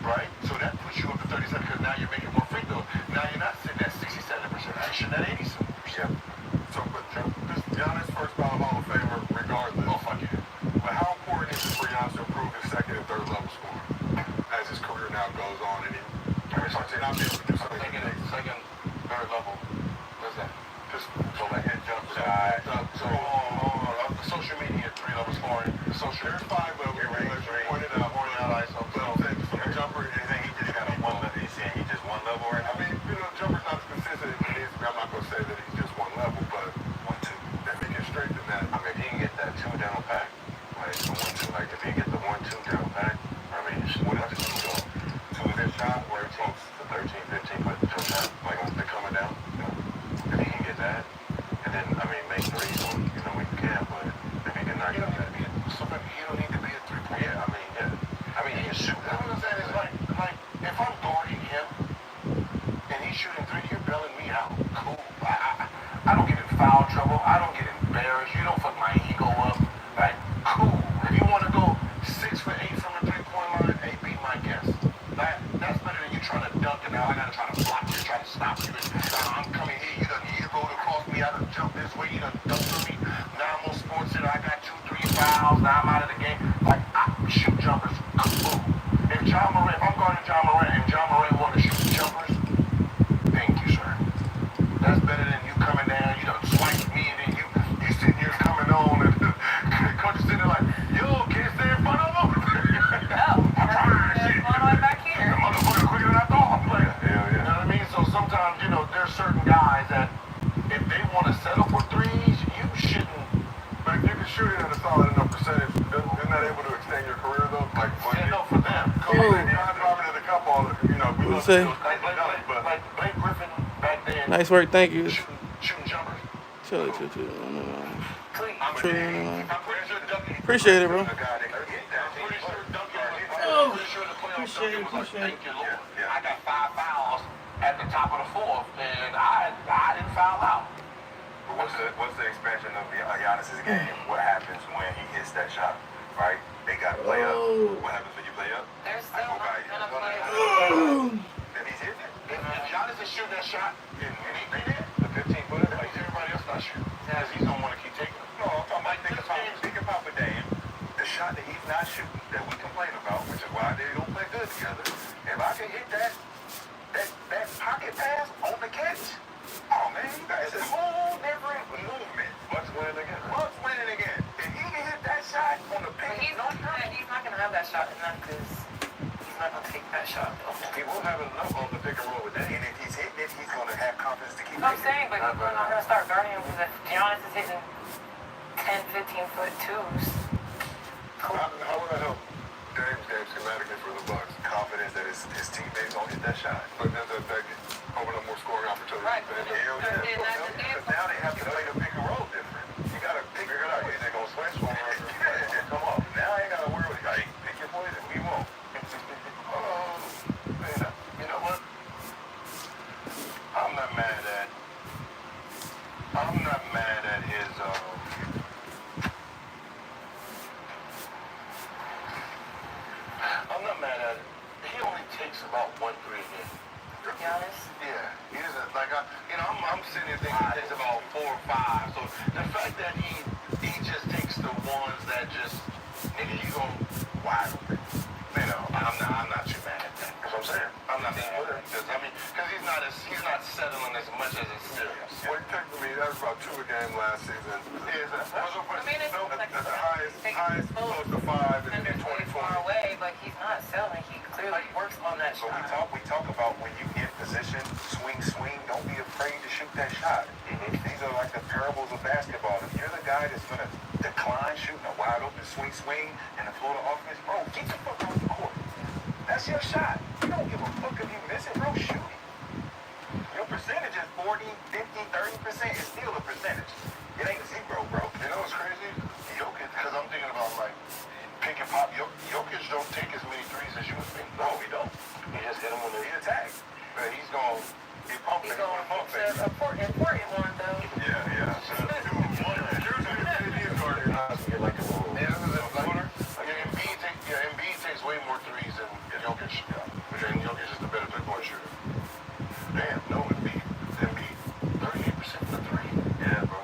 Right? So that puts you up to 37 because now you're making more free throws. Now you're not sitting at 67%, you're sitting at 87%. Yeah. So, but this Giannis first ballot Hall of Famer, regardless. Oh, fuck yeah. But how important is it for Giannis to improve his second and third level scoring as his career now goes on and he starts to not be able to do something? Second, third level. What's that? Just so like hit jumpers. The social media, 3-level scoring. The social, There's 5 levels. pointed out ISO. So the jumper, you think he just got a one level? He's saying he just one level right now? I mean, jumper's not as consistent as it needs to be. I'm not going to say that he's just one level, but 1-2. If he can strengthen that, I mean, if he can get that 2 down pack, like the 1-2, like if he can get the 1-2 down pack, I mean, what else is he going? 2 is his shot, where it takes the 13, 15, but jump shot, like they're coming down. If he can get that, and then, I mean, make threes when, when you can, but if he can knock it out, He don't need to be a 3-point. yeah, I mean, he can shoot. That's what I'm saying. It's like if I'm guarding him and he's shooting 3, you're bailing me out. Cool. I don't get in foul trouble. I don't get embarrassed. You don't fuck my ego up. Like, cool. If you want to go 6 for 8 from the 3-point line, hey, be my guest. That's better than you trying to dunk and now I gotta try to block you, try to stop you. I'm coming here. You rolled across me. I done jumped this way. You done dunked for me. Now I'm on Sports Center. I got 2, 3 fouls. Now I'm out of the game. Like, I shoot jumpers. Cool. If I'm guarding John Morant and John Morant want to shoot jumpers, thank you, sir. That's better than you coming down, you done swiped me, and then you sitting here coming on, and coach is sitting there like, yo, can't stay in front of him? I'm trying, shit. One way back here. The motherfucker quicker than I thought. Like, Yeah. you know what I mean? So sometimes, there's certain guys that if they want to settle for threes, you shouldn't. But if you can shoot it at a solid enough percentage, isn't that able to extend your career though? Like, Yeah, no, for them. not dropping to the cup all, we What'd you love say? Like Blake Griffin back then. Nice work, thank you. Shooting jumpers. Chill. I'm Chill. pretty sure Duncan. Appreciate it, bro. I'm pretty sure Duncan. Oh, I'm pretty sure the playoff appreciate Duncan it, was like, appreciate it. thank you, Lord. I got 5 fouls at the top of the 4th, and I didn't foul out. But what's the expansion of Giannis's game? What happens when he hits that shot, right? They got to play up. What happens when you play up? They're still Like, not gonna play. And he's hitting it. If Giannis is shooting that shot, and he did, The 15-footer, like everybody else not shooting. Because he's going to want to keep taking it. no, I'm talking about he can pop a dame. The shot that he's not shooting, that we complain about, which is why they don't play good together. If I I can hit that pocket pass on the catch. Oh man, that's a whole different movement. Bucks winning again. Bucks winning again. If he can hit that shot on the But pick, he's not gonna have that shot enough because he's not gonna take that shot though. He won't have enough on the pick and roll with that. and if he's hitting it, he's gonna have confidence to keep I'm hitting saying, but people are not gonna start guarding him because Giannis is hitting 10, 15-foot twos. Cool. How will that help Dame's game schematically for the Bucks? confidence that his teammates gonna hit that shot. But does that open up more scoring opportunities? Right. Hell yeah. Because now they have to play the pick and roll different. You gotta figure it out. They're going to switch one. Come on. Now I ain't gotta worry. Like, pick your poison. We won't. Man, you know what? I'm not mad at his I'm not mad at it. He only takes about 1-3 a game. Giannis. Yeah, he isn't like I'm sitting here thinking he takes about 4 or 5. So the fact that he just takes the ones that just nigga you gon' wide open. You know, I'm not too mad at that. That's what I'm saying. I'm not mad at that. Because he's not settling as much as it seems. Well, he technically, that was about 2 a game last season. Yeah, that's That's the highest close to 5 in 20 2020. far away, but he's not selling. He clearly works on that So shot. we talk about when you in position, swing, don't be afraid to shoot that shot. These are like the parables of basketball. If you're the guy that's gonna decline shooting a wide open swing, and the Florida offense, bro, get the fuck off the court. That's your shot. You don't give a fuck if you miss it, bro, shoot it. Your percentage is 40, 50, 30%. It's still a percentage. It ain't zero, bro. You know what's crazy? Jokic, because I'm thinking about like pick and pop. Jokic don't take as many threes as you would think. No, we don't. He just hit him when He he attacked. he's going he pumped He's it. He's going going to pump to it. an important one though. Yeah. Get like a little. Yeah, this is a floater. Embiid takes way more threes than Jokic. Yeah. And Jokic is the better three-point shooter. Damn, no, Embiid 38% for three. Yeah, bro.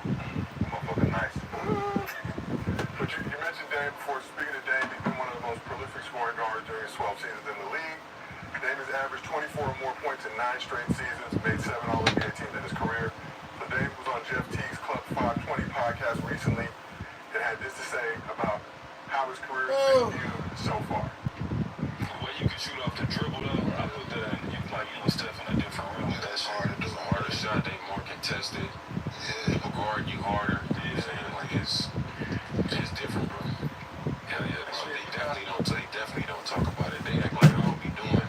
Motherfucker nice. But you mentioned Dame before. Speaking of Dame, he's been one of the most prolific scoring guards during his 12 seasons in the league. Dame has averaged 24 or more points in 9 straight seasons, made 7 All-NBA teams in his career. So Dame was on Jeff Teague's Club 520 podcast recently and had this to say about how his career has been viewed so far. Well, you can shoot off the dribble though. I put that in, you and Steph in a different room. That's hard to do. It's a harder shot. They more contested. People guard you harder. You know what I'm saying? Like it's different, bro. Hell yeah. They definitely don't talk about it. They act like I don't be doing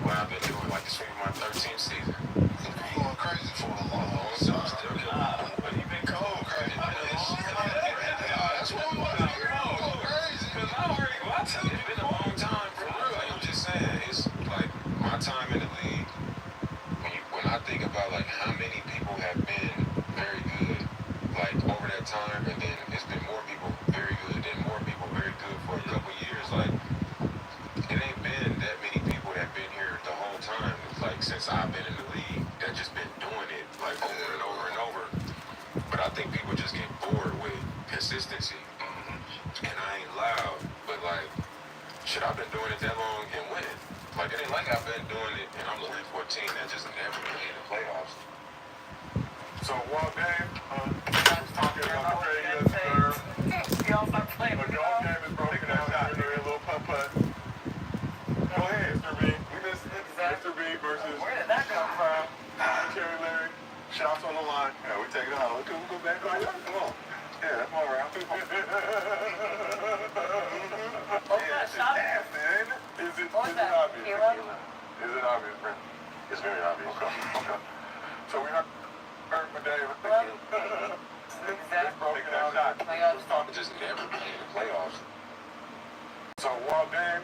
what I've been doing. Like this will be my 13th season. You've been going crazy for a long time. But you've been cold crazy. That's what we want to hear. Go crazy. Because I tell you, it's been a long time for real. Like, I'm just saying, it's like my time in the league. When I think about like how many people have been very good, like over that time, and then it's been more people very good, and more people very good for a couple years. Like it ain't been that many people that been here the whole time. It's like since I've been in the league, that just been doing it like over and over and over. But I think people just get bored with consistency. And I ain't loud, but like, shit, I've been doing it that long and winning. Like, it ain't like I've been doing it and I'm looking for a team that just never been in the playoffs. So while Dame was talking about the trade he doesn't deserve, Y'all start playing but with y'all game is broken down here, a little putt-putt. Go ahead, Mr. B. We missed Mr. B versus Where did that come from? Terry Larry. Shots on the line. Yeah, we take it out. We'll go back on. Come on. Yeah, that's all right. What's Yeah, that shot? nasty, ain't it? Is it What's that? obvious? Hero? Is it obvious, Brent? It's very obvious. Okay. So we heard from Dave. Exactly. Broken down shot. Like I was talking. Just never been in the playoffs. So while Dame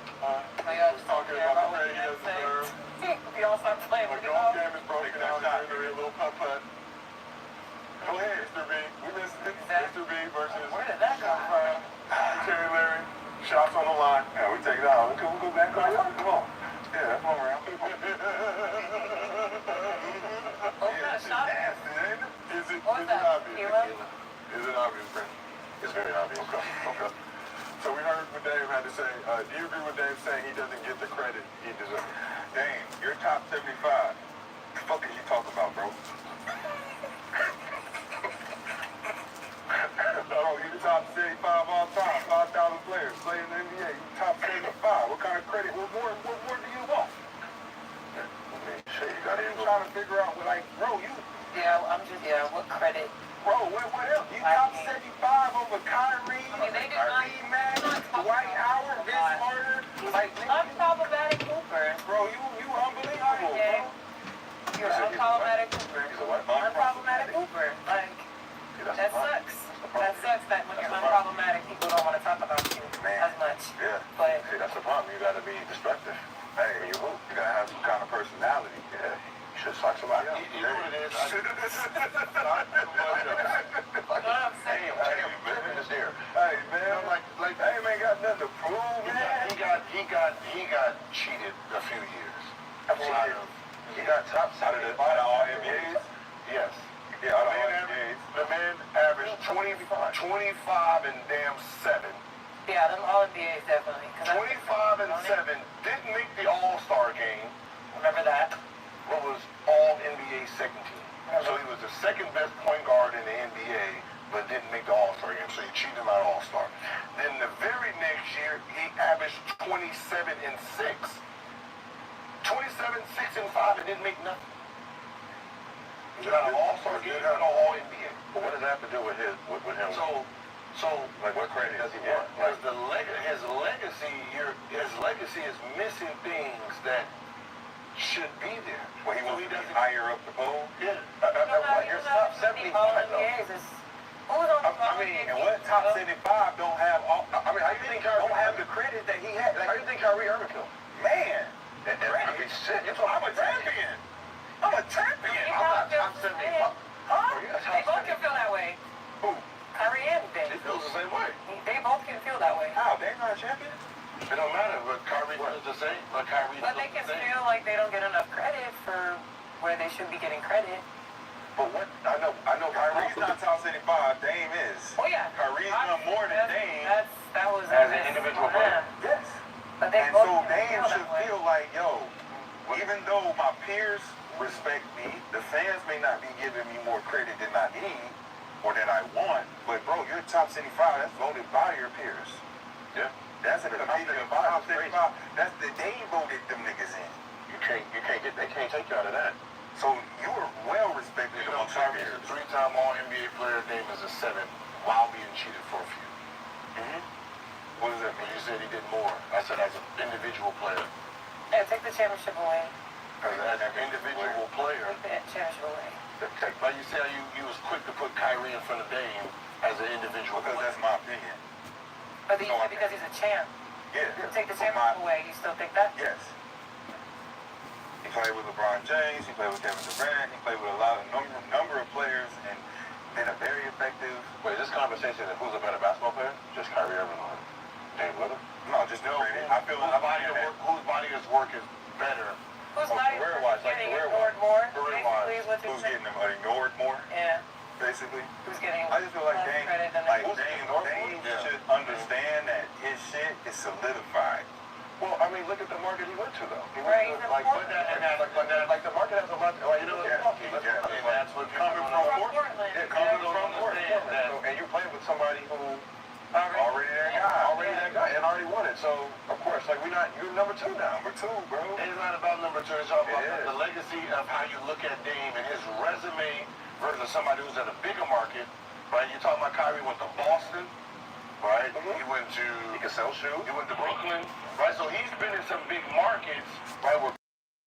Like I was talking talking about the about trade he doesn't deserve, Y'all start playing the with golf it. game is broken down here, a little putt-putt. Go ahead, Mr. B. We missed Mr. B versus Where did that come from? Terry Larry. Shots on the line. Yeah, we take it out. We'll go back on. Come on. Yeah, that's all right. What's that shot? Nasty, ain't it? Is it What's that? obvious? Hero? Is it obvious, Brent? It's very obvious. Okay. So we heard what Dame had to say? Do you agree with Dame saying he doesn't get the credit he deserves? Dame, you're top 75. The fuck is you talking about, bro? Oh, you the top 75 all time, 5,000 players playing in the NBA. You top 75. What kind of credit? What more do you want? Shit, you gotta even trying to figure out what, like, bro, you. Yeah, what credit? Bro, what else? You top 75 over Kyrie, I mean, they do Kyrie, Mack, Dwight Howard, Vince Carter. Like, Unproblematic Cooper. bro, you unbelievable, bro. You're unproblematic Cooper. He's a what? Unproblematic Cooper. Like, that sucks. That sucks that when you're unproblematic, people don't want to talk about you as much. Yeah. But See, that's the problem. You gotta be destructive. Hey, when you hoop, you gotta have some kind of personality. Yeah. You should suck somebody else. You know what it is? Hey, man, just here. Hey, man, like, Dame ain't got nothing to prove, man. He got cheated a few years. He got top out of all NBAs. Yes. Yeah, out of all NBAs. The man averaged 25 and damn 7. yeah, them all NBAs definitely. 25 and 7. Didn't make the All-Star game. Remember that? What was all NBA second team. So he was the second best point guard in the NBA, but didn't make the All-Star game. So he cheated him out of All-Star. Then the very next year, he averaged 27 and 6. 27, 6 and 5, and didn't make nothing. He got an All-Star game, got an All-NBA. But what does that have to do with him? So Like, what credit does he want? his legacy is missing things that should be there. Well, he wants to be higher up the pole? Yeah. You're top 75, though. I mean, and what top 75 don't have all? I mean, how you think Kyrie don't have the credit that he had? How do you think Kyrie earned it? Man, I mean, shit. I'm a champion. I'm a champion. I'm not top 75. They both can feel that way. Who? Kyrie and He Dame. feels the same way. They both can feel that way. How? They're not a champion? It don't matter, but Kyrie feels the same. But They can feel like they don't get enough credit for where they should be getting credit. But what? I know Kyrie's not top 75. Dame is. Oh yeah. Kyrie's done more than Dame. That was As an individual player. Yes. But they And both so can Dame feel should that way. feel like, yo, even though my peers respect me, the fans may not be giving me more credit than I need or than I want, but bro, you're top 75. That's voted by your peers. Yeah. That's a competing top 75. That's the they voted them niggas in. They can't take you out of that. So you were well respected You know, amongst your Kyrie's a peers. 3-time All-NBA player. Dame is a 7 while being cheated for a few. What does that When mean? you said he did more, I said as an individual player. Yeah, take the championship away. As an individual player. Take the championship away. Like you said, you was quick to put Kyrie in front of Dame as an individual Because player. that's my opinion. But because he's a champ. Yeah. Take the So championship away. You still think that? Yes. He played with LeBron James. He played with Kevin Durant. He played with a number of players and been a very effective. Wait, this conversation is who's a better basketball player? Just Kyrie Irving or Dame Lillard? No, just no credit. I feel whose body of work is better? Whose Oh, body career-wise, is like getting career-wise. ignored more? Career-wise. Basically is what you're who's saying. getting them ignored more, Yeah. basically. Who's getting I just feel like less Dame, credit than like others? Dame should understand that his shit is solidified. Well, I mean, look at the market he went to, though. He Right, went to, he's like, important. like the market has a lot. Like, you know, Yeah, and that's what coming people from don't Portland. Yeah, Yeah, coming from from Portland. Portland. And you're playing with somebody who Already that guy. already that guy and already won it. So of course, like you're number 2 now. Number 2, bro. It's not about number 2. It's all about It is. the legacy of how you look at Dame and his resume versus somebody who's at a bigger market. Right? You're talking about Kyrie went to Boston. Right? He went to. He can sell shoes. He went to Brooklyn. Right? So he's been in some big markets. Right? Where